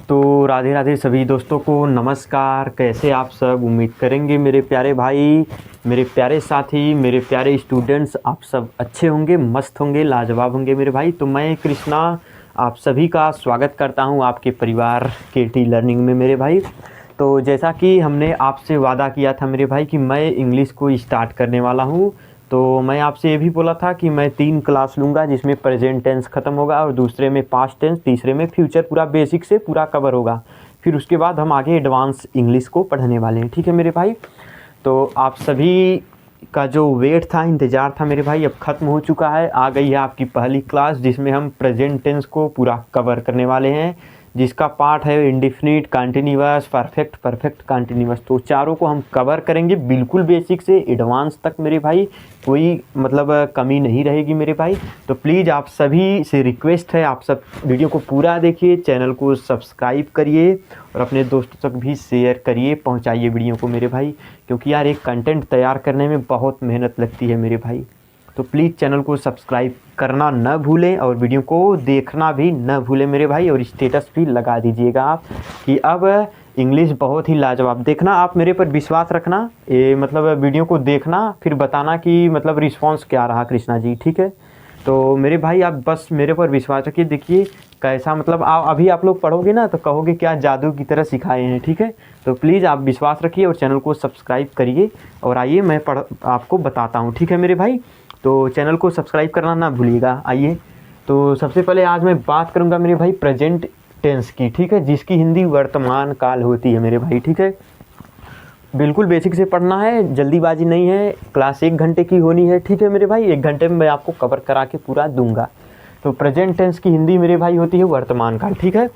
तो राधे राधे सभी दोस्तों को नमस्कार। कैसे आप सब? उम्मीद करेंगे मेरे प्यारे भाई, मेरे प्यारे साथी, मेरे प्यारे स्टूडेंट्स आप सब अच्छे होंगे, मस्त होंगे, लाजवाब होंगे मेरे भाई। तो मैं कृष्णा आप सभी का स्वागत करता हूं आपके परिवार केटी लर्निंग में मेरे भाई। तो जैसा कि हमने आपसे वादा किया था मेरे भाई कि मैं इंग्लिश को स्टार्ट करने वाला हूं, तो मैं आपसे ये भी बोला था कि मैं 3 क्लास लूँगा, जिसमें प्रेजेंट टेंस ख़त्म होगा और दूसरे में पास्ट टेंस, तीसरे में फ्यूचर, पूरा बेसिक से पूरा कवर होगा। फिर उसके बाद हम आगे एडवांस इंग्लिश को पढ़ने वाले हैं, ठीक है मेरे भाई। तो आप सभी का जो वेट था, इंतज़ार था मेरे भाई, अब ख़त्म हो चुका है। आ गई है आपकी पहली क्लास, जिसमें हम प्रेजेंट टेंस को पूरा कवर करने वाले हैं, जिसका पार्ट है indefinite, continuous, perfect, perfect continuous. तो चारों को हम कवर करेंगे बिल्कुल बेसिक से एडवांस तक मेरे भाई, कोई मतलब कमी नहीं रहेगी मेरे भाई। तो प्लीज़ आप सभी से रिक्वेस्ट है, आप सब वीडियो को पूरा देखिए, चैनल को सब्सक्राइब करिए और अपने दोस्तों तक भी शेयर करिए, पहुंचाइए वीडियो को मेरे भाई, क्योंकि यार एक कंटेंट तैयार करने में बहुत मेहनत लगती है मेरे भाई। तो प्लीज़ चैनल को सब्सक्राइब करना न भूलें और वीडियो को देखना भी न भूलें मेरे भाई, और स्टेटस भी लगा दीजिएगा आप कि अब इंग्लिश बहुत ही लाजवाब। देखना, आप मेरे पर विश्वास रखना, ये मतलब वीडियो को देखना, फिर बताना कि मतलब रिस्पांस क्या रहा कृष्णा जी, ठीक है। तो मेरे भाई आप बस मेरे पर विश्वास रखिए, देखिए कैसा मतलब अभी आप लोग पढ़ोगे ना तो कहोगे क्या जादू की तरह सिखाए हैं, ठीक है। तो प्लीज़ आप विश्वास रखिए और चैनल को सब्सक्राइब करिए, और आइए मैं आपको बताता हूँ, ठीक है मेरे भाई। तो चैनल को सब्सक्राइब करना ना भूलिएगा। आइए, तो सबसे पहले आज मैं बात करूंगा मेरे भाई प्रेजेंट टेंस की, ठीक है, जिसकी हिंदी वर्तमान काल होती है मेरे भाई, ठीक है। बिल्कुल बेसिक से पढ़ना है, जल्दीबाजी नहीं है, क्लास 1 घंटे की होनी है, ठीक है मेरे भाई। 1 घंटे में मैं आपको कवर करा के पूरा दूंगा। तो प्रेजेंट टेंस की हिंदी मेरे भाई होती है वर्तमान काल, ठीक है।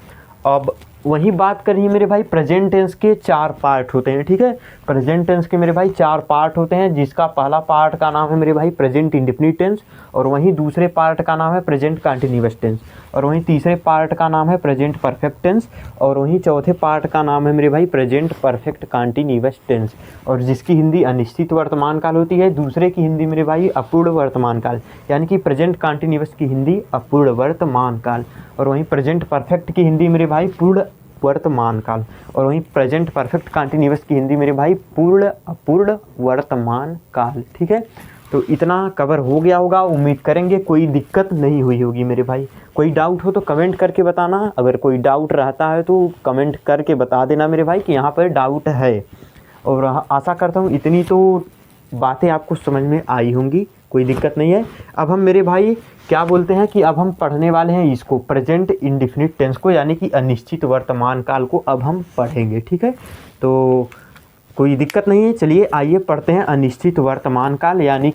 अब वही बात करिए मेरे भाई, प्रेजेंट टेंस के 4 पार्ट होते हैं, ठीक है। प्रेजेंट टेंस के मेरे भाई 4 पार्ट होते हैं, जिसका पहला पार्ट का नाम है मेरे भाई प्रेजेंट इंडेफिनिट टेंस, और वहीं दूसरे पार्ट का नाम है प्रेजेंट कंटिन्यूअस टेंस, और वहीं तीसरे पार्ट का नाम है प्रेजेंट परफेक्ट टेंस, और वहीं चौथे पार्ट का नाम है मेरे भाई प्रेजेंट परफेक्ट कंटिन्यूअस टेंस, और जिसकी हिंदी अनिश्चित वर्तमान काल होती है। दूसरे की हिंदी मेरे भाई अपूर्ण वर्तमान काल, यानी कि प्रेजेंट कंटिन्यूअस की हिंदी अपूर्ण वर्तमान काल, और वहीं प्रेजेंट परफेक्ट की हिंदी मेरे भाई पूर्ण वर्तमान काल, और वहीं प्रेजेंट परफेक्ट कंटिन्यूअस की हिंदी मेरे भाई पूर्ण अपूर्ण वर्तमान काल, ठीक है। तो इतना कवर हो गया होगा, उम्मीद करेंगे कोई दिक्कत नहीं हुई होगी मेरे भाई। कोई डाउट हो तो कमेंट करके बताना, अगर कोई डाउट रहता है तो कमेंट करके बता देना मेरे भाई कि यहाँ पर डाउट है। और आशा करता हूँ इतनी तो बातें आपको समझ में आई होंगी, कोई दिक्कत नहीं है। अब हम मेरे भाई क्या बोलते हैं कि अब हम पढ़ने वाले हैं इसको, प्रेजेंट इंडेफिनिट टेंस को, यानी कि अनिश्चित वर्तमान काल को अब हम पढ़ेंगे, ठीक है। तो कोई दिक्कत नहीं है, चलिए आइए पढ़ते हैं अनिश्चित वर्तमान काल यानी।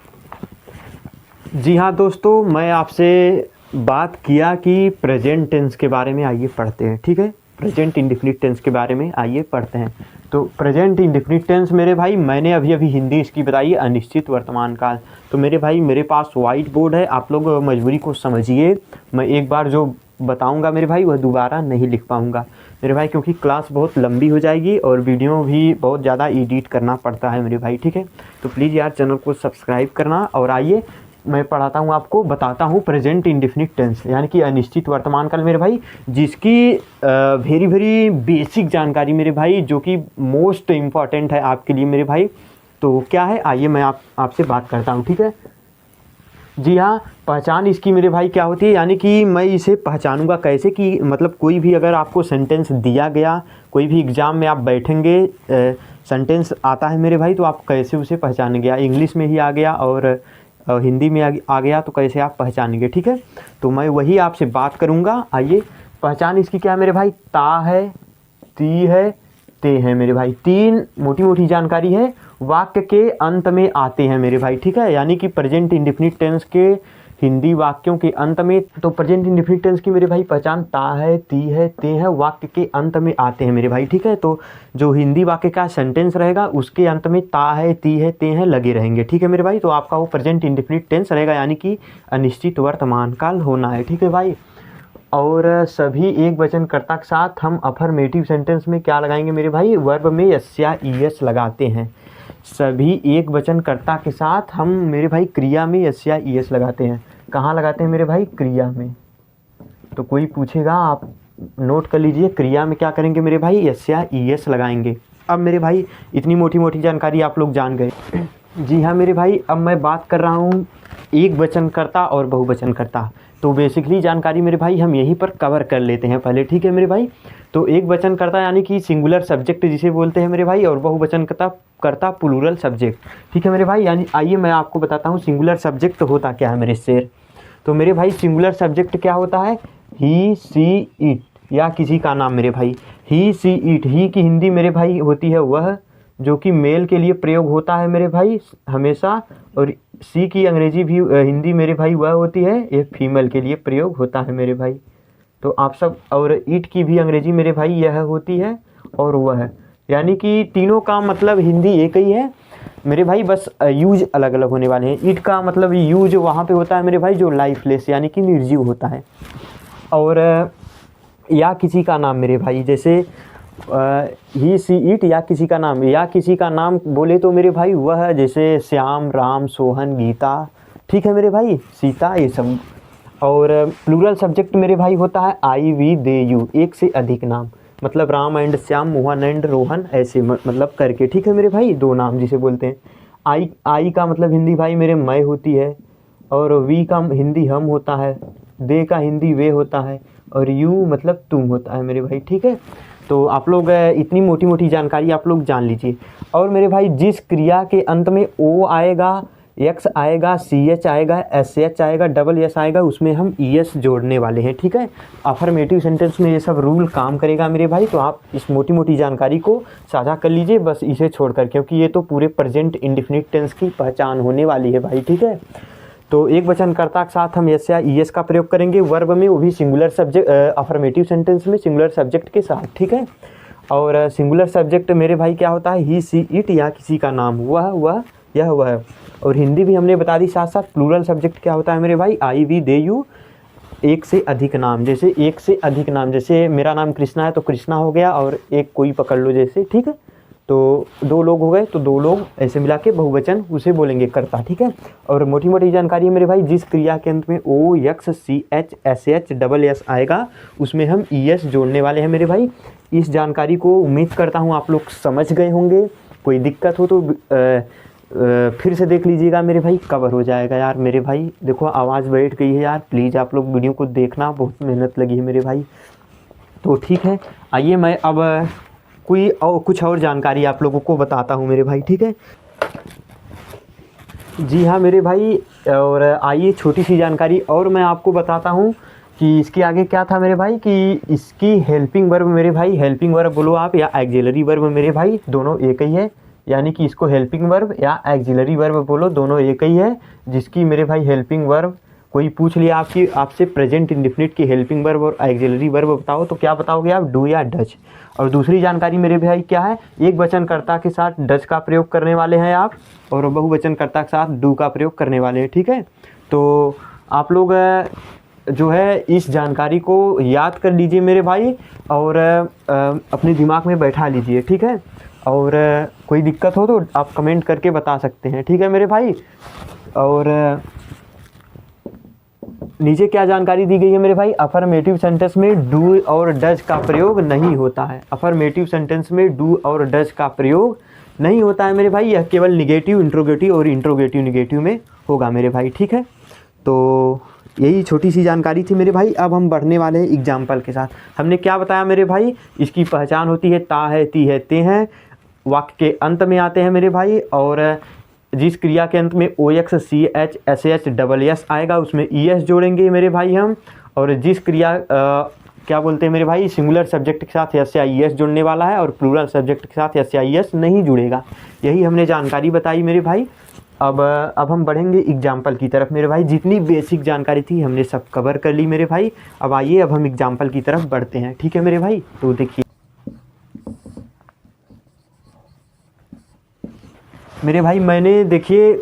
जी हाँ दोस्तों, मैं आपसे बात किया कि प्रेजेंट टेंस के बारे में, आइए पढ़ते हैं, ठीक है। प्रेजेंट इंडेफिनिट टेंस के बारे में आइए पढ़ते हैं। तो प्रेजेंट इंडेफिनिट टेंस मेरे भाई, मैंने अभी अभी हिंदी इसकी बताई अनिश्चित वर्तमान काल। तो मेरे भाई मेरे पास वाइट बोर्ड है, आप लोग मजबूरी को समझिए, मैं एक बार जो बताऊंगा मेरे भाई वह दोबारा नहीं लिख पाऊंगा मेरे भाई, क्योंकि क्लास बहुत लंबी हो जाएगी और वीडियो भी बहुत ज़्यादा एडिट करना पड़ता है मेरे भाई, ठीक है। तो प्लीज़ यार चैनल को सब्सक्राइब करना, और आइए मैं पढ़ाता हूँ आपको, बताता हूँ प्रेजेंट इंडेफिनिट टेंस यानी कि अनिश्चित वर्तमान काल मेरे भाई, जिसकी वेरी वेरी बेसिक जानकारी मेरे भाई, जो कि मोस्ट इम्पॉर्टेंट है आपके लिए मेरे भाई। तो क्या है, आइए मैं आपसे बात करता हूँ, ठीक है। जी हाँ, पहचान इसकी मेरे भाई क्या होती है, यानी कि मैं इसे पहचानूंगा कैसे कि मतलब कोई भी अगर आपको सेंटेंस दिया गया, कोई भी एग्ज़ाम में आप बैठेंगे, सेंटेंस आता है मेरे भाई, तो आप कैसे उसे पहचानेंगे। इंग्लिश में ही आ गया और हिंदी में आ गया तो कैसे आप पहचानेंगे, ठीक है। तो मैं वही आपसे बात करूँगा। आइए, पहचान इसकी क्या है मेरे भाई, ता है, ती है, ते हैं मेरे भाई, 3 मोटी मोटी जानकारी है, वाक्य के अंत में आते हैं मेरे भाई, ठीक है। यानी कि प्रेजेंट इंडेफिनिट टेंस के हिंदी वाक्यों के अंत में, तो प्रेजेंट इंडेफिनिट टेंस की मेरे भाई पहचान ता है, ती है, ते है, वाक्य के अंत में आते हैं मेरे भाई, ठीक है। तो जो हिंदी वाक्य का सेंटेंस रहेगा उसके अंत में ता है, ती है, ते हैं लगे रहेंगे, ठीक है मेरे भाई। तो आपका वो प्रेजेंट इंडेफिनिट टेंस रहेगा, यानी कि अनिश्चित वर्तमान काल होना है, ठीक है भाई। और सभी एक वचनकर्ता के साथ हम अफर्मेटिव सेंटेंस में क्या लगाएंगे मेरे भाई, वर्ब में यस या ईएस लगाते हैं। सभी एक वचनकर्ता के साथ हम मेरे भाई क्रिया में यस या ईएस लगाते हैं। कहाँ लगाते हैं मेरे भाई, क्रिया में। तो कोई पूछेगा आप नोट कर लीजिए, क्रिया में क्या करेंगे मेरे भाई, एस या ई एस लगाएंगे। अब मेरे भाई इतनी मोटी मोटी जानकारी आप लोग जान गए। जी हाँ मेरे भाई, अब मैं बात कर रहा हूँ एक वचनकर्ता और बहुवचनकर्ता। तो बेसिकली जानकारी मेरे भाई हम यहीं पर कवर कर लेते हैं पहले, ठीक है मेरे भाई। तो एक वचनकर्ता यानी कि सिंगुलर सब्जेक्ट जिसे बोलते हैं मेरे भाई, और बहुवचनकर्ता प्लूरल सब्जेक्ट, ठीक है मेरे भाई। यानी आइए मैं आपको बताता हूँ सिंगुलर सब्जेक्ट होता क्या है मेरे शेर। तो मेरे भाई सिंगुलर सब्जेक्ट क्या होता है, ही सी इट या किसी का नाम मेरे भाई। ही सी इट, ही की हिंदी मेरे भाई होती है वह, जो कि मेल के लिए प्रयोग होता है मेरे भाई हमेशा, और सी की अंग्रेजी भी हिंदी मेरे भाई वह होती है, एक फीमेल के लिए प्रयोग होता है मेरे भाई। तो आप सब, और ईट की भी अंग्रेजी मेरे भाई यह होती है और वह है, यानी कि तीनों का मतलब हिंदी एक ही है मेरे भाई, बस यूज अलग अलग होने वाले हैं। ईट का मतलब यूज वहाँ पे होता है मेरे भाई जो लाइफलेस यानी कि निर्जीव होता है, और या किसी का नाम मेरे भाई, जैसे ही सी इट या किसी का नाम, या किसी का नाम बोले तो मेरे भाई वह, जैसे श्याम, राम, सोहन, गीता, ठीक है मेरे भाई, सीता, ये सब। और प्लूरल सब्जेक्ट मेरे भाई होता है आई, वी, दे, यू, एक से अधिक नाम, मतलब राम एंड श्याम, मोहन एंड रोहन, ऐसे मतलब करके, ठीक है मेरे भाई, दो नाम जिसे बोलते हैं। आई का मतलब हिंदी भाई मेरे मैं होती है, और वी का हिंदी हम होता है, दे का हिंदी वे होता है, और यू मतलब तुम होता है मेरे भाई, ठीक है। तो आप लोग इतनी मोटी मोटी जानकारी आप लोग जान लीजिए। और मेरे भाई जिस क्रिया के अंत में ओ आएगा, एक्स आएगा, सी एच आएगा, एस एच आएगा, डबल एस आएगा, उसमें हम ई एस जोड़ने वाले हैं, ठीक है। अफर्मेटिव सेंटेंस में ये सब रूल काम करेगा मेरे भाई, तो आप इस मोटी मोटी जानकारी को साझा कर लीजिए बस इसे छोड़कर, क्योंकि ये तो पूरे प्रेजेंट इंडेफिनिट टेंस की पहचान होने वाली है भाई, ठीक है। तो एक वचनकर्ता के साथ हम एस या ई एस का प्रयोग करेंगे वर्ब में, वो भी सिंगुलर सब्जेक्ट, अफर्मेटिव सेंटेंस में सिंगुलर सब्जेक्ट के साथ, ठीक है। और सिंगुलर सब्जेक्ट मेरे भाई क्या होता है, ही सी इट या किसी का नाम, वह यह वह। और हिंदी भी हमने बता दी साथ साथ। प्लूरल सब्जेक्ट क्या होता है मेरे भाई, आई, वी, दे, यू, एक से अधिक नाम, जैसे एक से अधिक नाम, जैसे मेरा नाम कृष्णा है तो कृष्णा हो गया, और एक कोई पकड़ लो जैसे, ठीक है। तो दो लोग हो गए तो दो लोग, ऐसे मिला के बहुवचन उसे बोलेंगे कर्ता, ठीक है। और मोटी मोटी जानकारी है मेरे भाई, जिस क्रिया के अंत में O, X, C H, S H, double S आएगा उसमें हम ई एस जोड़ने वाले हैं मेरे भाई। इस जानकारी को उम्मीद करता हूँ आप लोग समझ गए होंगे। कोई दिक्कत हो तो फिर से देख लीजिएगा मेरे भाई, कवर हो जाएगा यार मेरे भाई। देखो आवाज़ बैठ गई है यार, प्लीज़ आप लोग वीडियो को देखना, बहुत मेहनत लगी है मेरे भाई। तो ठीक है, आइए मैं अब कुछ और जानकारी आप लोगों को बताता हूँ मेरे भाई, ठीक है। जी हाँ मेरे भाई, और आइए छोटी सी जानकारी और मैं आपको बताता हूँ कि इसके आगे क्या था मेरे भाई, कि इसकी हेल्पिंग वर्ब मेरे भाई, हेल्पिंग वर्ब बोलो आप या एक्सिलरी वर्ब मेरे भाई, दोनों एक ही है। यानी कि इसको हेल्पिंग वर्ब या एक्सिलरी वर्ब बोलो, दोनों एक ही है। जिसकी मेरे भाई हेल्पिंग वर्ब, कोई पूछ लिया आपसे प्रेजेंट इंडेफिनिट की हेल्पिंग वर्ब और एक्सिलरी वर्ब बताओ, तो क्या बताओगे आप, डू या डज। और दूसरी जानकारी मेरे भाई क्या है, एक वचनकर्ता के साथ डज का प्रयोग करने वाले हैं आप, और बहुवचनकर्ता के साथ डू का प्रयोग करने वाले हैं, ठीक है। तो आप लोग जो है इस जानकारी को याद कर लीजिए मेरे भाई, और अपने दिमाग में बैठा लीजिए, ठीक है। और कोई दिक्कत हो तो आप कमेंट करके बता सकते हैं, ठीक है मेरे भाई। और नीचे क्या जानकारी दी गई है मेरे भाई, अफर्मेटिव सेंटेंस में डू और डज का प्रयोग नहीं होता है। अफर्मेटिव सेंटेंस में डू और डज का प्रयोग नहीं होता है मेरे भाई, यह केवल निगेटिव, इंट्रोगेटिव और इंट्रोगेटिव निगेटिव में होगा मेरे भाई, ठीक है। तो यही छोटी सी जानकारी थी मेरे भाई। अब हम बढ़ने वाले हैं एग्जाम्पल के साथ। हमने क्या बताया मेरे भाई, इसकी पहचान होती है ता है, ती है, ते हैं, वाक्य के अंत में आते हैं मेरे भाई, और जिस क्रिया के अंत में O, X, C H, S H, double S आएगा उसमें ई एस जोड़ेंगे मेरे भाई हम। और जिस क्रिया क्या बोलते हैं मेरे भाई, सिंगुलर सब्जेक्ट के साथ एस या ई एस जुड़ने वाला है, और प्लूरल सब्जेक्ट के साथ एस या ई एस नहीं जुड़ेगा। यही हमने जानकारी बताई मेरे भाई। अब हम बढ़ेंगे एग्जाम्पल की तरफ मेरे भाई। जितनी बेसिक जानकारी थी हमने सब कवर कर ली मेरे भाई। अब आइए अब हम एग्जाम्पल की तरफ बढ़ते हैं, ठीक है मेरे भाई। तो देखिए मेरे भाई, मैंने देखिए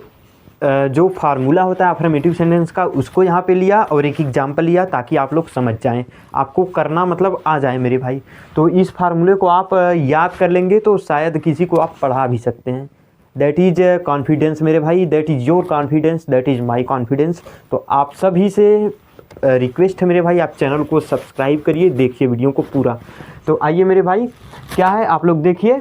जो फार्मूला होता है अफर्मेटिव सेंटेंस का उसको यहाँ पे लिया, और एक एग्जाम्पल लिया ताकि आप लोग समझ जाएं, आपको करना मतलब आ जाए मेरे भाई। तो इस फार्मूले को आप याद कर लेंगे तो शायद किसी को आप पढ़ा भी सकते हैं। दैट इज़ कॉन्फिडेंस मेरे भाई, that is your confidence, that is my confidence. तो आप सभी से रिक्वेस्ट है मेरे भाई, आप चैनल को सब्सक्राइब करिए, देखिए वीडियो को पूरा। तो आइए मेरे भाई, क्या है आप लोग देखिए,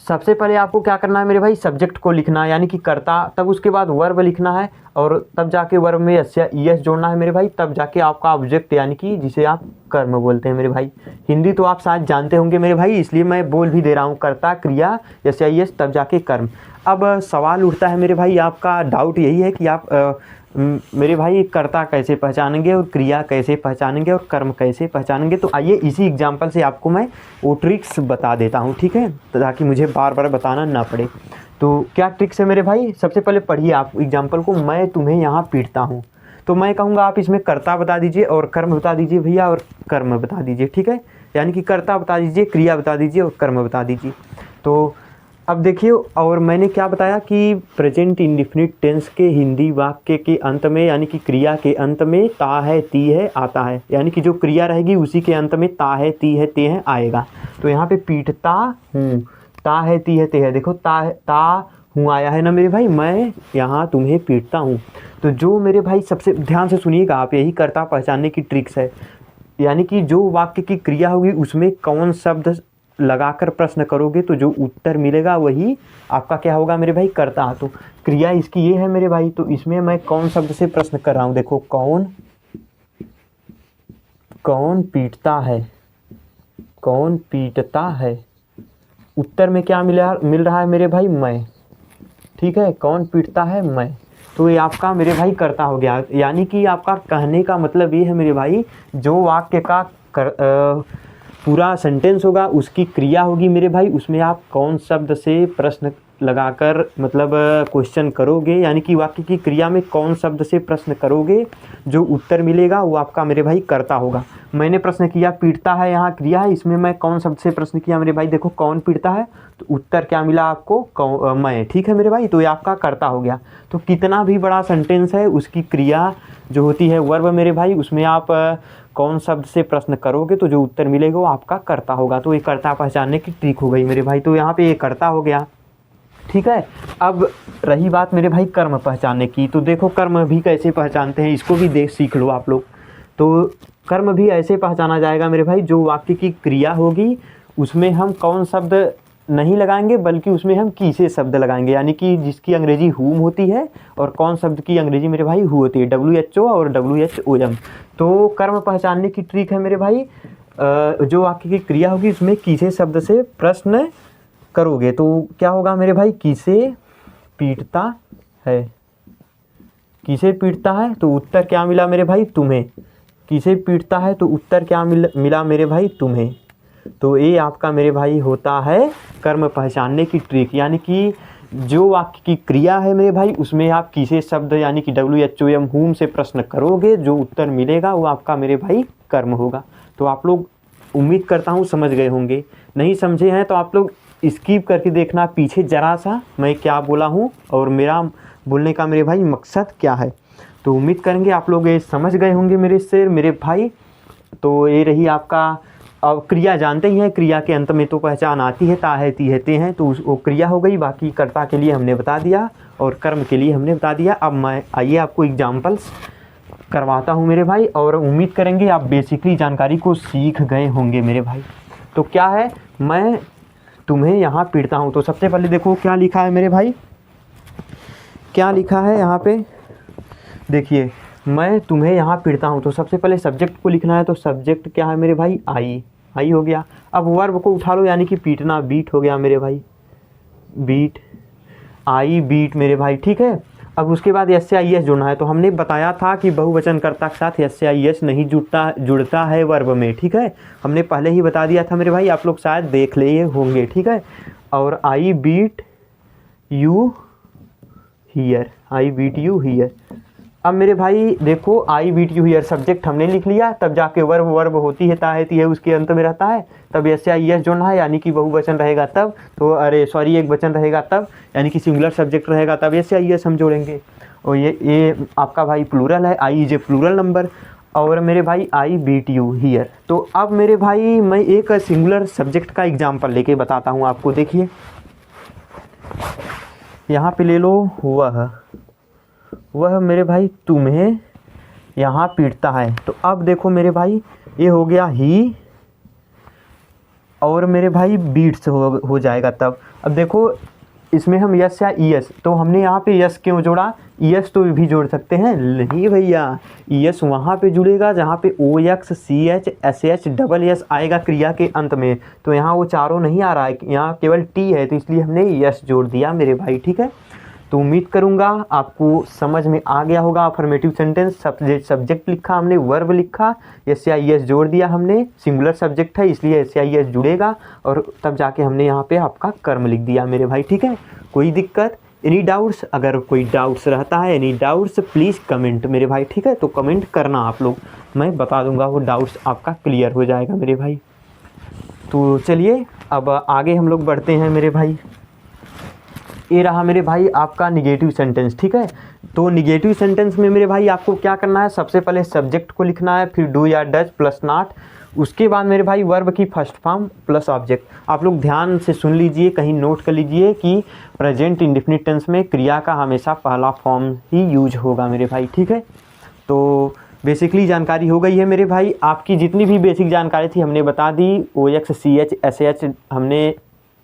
सबसे पहले आपको क्या करना है मेरे भाई, सब्जेक्ट को लिखना है यानी कि कर्ता, तब उसके बाद वर्ब लिखना है और तब जाके वर्ब में एस या ईएस जोड़ना है मेरे भाई, तब जाके आपका ऑब्जेक्ट यानी कि जिसे आप कर्म बोलते हैं मेरे भाई। हिंदी तो आप शायद जानते होंगे मेरे भाई, इसलिए मैं बोल भी दे रहा हूँ, कर्ता, क्रिया, एस या ईएस, तब जाके कर्म। अब सवाल उठता है मेरे भाई, आपका डाउट यही है कि आप मेरे भाई कर्ता कैसे पहचानेंगे और क्रिया कैसे पहचानेंगे और कर्म कैसे पहचानेंगे। तो आइए इसी एग्जांपल से आपको मैं वो ट्रिक्स बता देता हूँ, ठीक है, ताकि मुझे बार बार बताना ना पड़े। तो क्या ट्रिक्स है मेरे भाई, सबसे पहले पढ़िए आप एग्जांपल को, मैं तुम्हें यहाँ पीटता हूँ, तो मैं कहूँगा आप इसमें कर्ता बता दीजिए और कर्म बता दीजिए भैया, और कर्म बता दीजिए, ठीक है, यानी कि कर्ता बता दीजिए, क्रिया बता दीजिए और कर्म बता दीजिए। तो अब देखिए, और मैंने क्या बताया कि प्रेजेंट इंडेफिनिट टेंस के हिंदी वाक्य के अंत में यानी कि क्रिया के अंत में ता है, ती है, आता है, यानी कि जो क्रिया रहेगी उसी के अंत में ता है, ती है, ते है आएगा। तो यहाँ पे पीटता हूँ, ता है, ती है, ते है, देखो ता हूँ आया है ना मेरे भाई, मैं यहाँ तुम्हें पीटता हूँ। तो जो मेरे भाई सबसे ध्यान से सुनिएगा आप, यही कर्ता पहचानने की ट्रिक्स है, यानी कि जो वाक्य की क्रिया होगी उसमें कौन शब्द लगाकर प्रश्न करोगे तो जो उत्तर मिलेगा वही आपका क्या होगा मेरे भाई, कर्ता। तो क्रिया इसकी ये है मेरे भाई, तो इसमें मैं कौन शब्द से प्रश्न कर रहा हूँ, देखो कौन पीटता है, कौन पीटता है, उत्तर में क्या मिल रहा है मेरे भाई, मैं, ठीक है, कौन पीटता है, मैं। तो ये आपका मेरे भाई कर्ता हो गया, यानी कि आपका कहने का मतलब ये है मेरे भाई, जो वाक्य का पूरा सेंटेंस होगा उसकी क्रिया होगी मेरे भाई, उसमें आप कौन शब्द से प्रश्न लगाकर मतलब क्वेश्चन करोगे, यानी कि वाक्य की क्रिया में कौन शब्द से प्रश्न करोगे, जो उत्तर मिलेगा वो आपका मेरे भाई कर्ता होगा। मैंने प्रश्न किया पीटता है, यहाँ क्रिया है, इसमें मैं कौन शब्द से प्रश्न किया मेरे भाई, देखो कौन पीटता है, तो उत्तर क्या मिला आपको, मैं, ठीक है मेरे भाई, तो ये आपका कर्ता हो गया। तो कितना भी बड़ा सेंटेंस है उसकी क्रिया जो होती है वर्ब मेरे भाई, उसमें आप कौन शब्द से प्रश्न करोगे तो जो उत्तर मिलेगा वो आपका कर्ता होगा। तो ये कर्ता पहचानने की ट्रिक हो गई मेरे भाई, तो यहाँ पे ये कर्ता हो गया, ठीक है। अब रही बात मेरे भाई कर्म पहचानने की, तो देखो कर्म भी कैसे पहचानते हैं, इसको भी सीख लो आप लोग। तो कर्म भी ऐसे पहचाना जाएगा मेरे भाई, जो वाक्य की क्रिया होगी उसमें हम कौन शब्द नहीं लगाएंगे बल्कि उसमें हम किसे शब्द लगाएंगे, यानी कि जिसकी अंग्रेजी हुम होती है और कौन शब्द की अंग्रेजी मेरे भाई हु होती है, WHO और WHOM। तो कर्म पहचानने की ट्रिक है मेरे भाई, जो वाक्य की क्रिया होगी उसमें किसे शब्द से प्रश्न करोगे तो क्या होगा मेरे भाई, किसे पीटता है, किसे पीटता है, तो उत्तर क्या मिला मेरे भाई, तुम्हें, किसे पीटता है तो उत्तर क्या मिला मेरे भाई, तुम्हें। तो ये आपका मेरे भाई होता है कर्म पहचानने की ट्रिक, यानी कि जो वाक्य की क्रिया है मेरे भाई उसमें आप किसे शब्द यानी कि WHOM हुम से प्रश्न करोगे, जो उत्तर मिलेगा वो आपका मेरे भाई कर्म होगा। तो आप लोग उम्मीद करता हूँ समझ गए होंगे, नहीं समझे हैं तो आप लोग स्किप करके देखना पीछे ज़रा सा मैं क्या बोला हूँ और मेरा बोलने का मेरे भाई मकसद क्या है। तो उम्मीद करेंगे आप लोग ये समझ गए होंगे मेरे शेर मेरे भाई। तो ये रही आपका, अब क्रिया जानते ही हैं, क्रिया के अंत में तो पहचान आती है, ता है, ती है, ते हैं, तो वो क्रिया हो गई। बाकी कर्ता के लिए हमने बता दिया और कर्म के लिए हमने बता दिया। अब मैं आइए आपको एग्जाम्पल्स करवाता हूँ मेरे भाई, और उम्मीद करेंगे आप बेसिकली जानकारी को सीख गए होंगे मेरे भाई। तो क्या है, मैं तुम्हें यहाँ पीटता हूँ, तो सबसे पहले देखो क्या लिखा है मेरे भाई, क्या लिखा है यहाँ पे देखिए, मैं तुम्हें यहाँ पीटता हूँ। तो सबसे पहले सब्जेक्ट को लिखना है, तो सब्जेक्ट क्या है मेरे भाई, आई हो गया। अब वर्ब को उठा लो, यानी कि पीटना, बीट हो गया मेरे भाई, बीट, आई बीट मेरे भाई, ठीक है। अब उसके बाद एस से आई एस जुड़ना है, तो हमने बताया था कि बहुवचन कर्ता के साथ एस से आई एस नहीं जुड़ता है वर्ब में, ठीक है, हमने पहले ही बता दिया था मेरे भाई, आप लोग शायद देख लिए होंगे, ठीक है। और I beat you here, I beat you here. अब मेरे भाई देखो, I beat you here subject हमने लिख लिया, तब जाके वर्ब होती है, ता है, उसके अंत में रहता है, तब एस से आई एस जोड़ना है, यानी कि बहुवचन रहेगा तब, तो अरे सॉरी एक वचन रहेगा तब, यानी कि सिंगुलर सब्जेक्ट रहेगा तब एस से आई एस हम जोड़ेंगे। और ये आपका भाई प्लूरल है, I is a plural number, और मेरे भाई आई बीट यू हियर। तो अब मेरे भाई मैं एक सिंगुलर सब्जेक्ट का एग्जाम्पल लेके बताता हूँ आपको। देखिए यहाँ पे ले लो, वह मेरे भाई तुम्हें यहाँ पीटता है। तो अब देखो मेरे भाई ये हो गया ही, और मेरे भाई बीट्स हो जाएगा तब। अब देखो इसमें हम यस या ईएस, तो हमने यहाँ पे यस क्यों जोड़ा, ईएस तो भी जोड़ सकते हैं, नहीं भैया ईएस वहाँ पे जुड़ेगा जहाँ पे O X C H S H double S आएगा क्रिया के अंत में। तो यहाँ वो चारों नहीं आ रहा है, यहाँ केवल टी है, तो इसलिए हमने यस जोड़ दिया मेरे भाई, ठीक है। तो उम्मीद करूँगा आपको समझ में आ गया होगा। अफर्मेटिव सेंटेंस, सब्जेक्ट लिखा हमने, वर्ब लिखा, एस या ई एस जोड़ दिया हमने, सिंगुलर सब्जेक्ट है इसलिए एस या ई एस जुड़ेगा, और तब जाके हमने यहाँ पे आपका कर्म लिख दिया मेरे भाई, ठीक है। कोई दिक्कत, एनी डाउट्स, अगर कोई डाउट्स रहता है, एनी डाउट्स प्लीज़ कमेंट मेरे भाई, ठीक है। तो कमेंट करना आप लोग, मैं बता दूंगा, वो डाउट्स आपका क्लियर हो जाएगा मेरे भाई। तो चलिए अब आगे हम लोग बढ़ते हैं मेरे भाई। ये रहा मेरे भाई आपका निगेटिव सेंटेंस, ठीक है। तो निगेटिव सेंटेंस में मेरे भाई आपको क्या करना है, सबसे पहले सब्जेक्ट को लिखना है, फिर डू या डज प्लस नॉट, उसके बाद मेरे भाई वर्ब की फर्स्ट फॉर्म प्लस ऑब्जेक्ट। आप लोग ध्यान से सुन लीजिए, कहीं नोट कर लीजिए कि प्रेजेंट इंडेफिनिट टेंस में क्रिया का हमेशा पहला फॉर्म ही यूज होगा मेरे भाई, ठीक है। तो बेसिकली जानकारी हो गई है मेरे भाई, आपकी जितनी भी बेसिक जानकारी थी हमने बता दी। O X C H S H हमने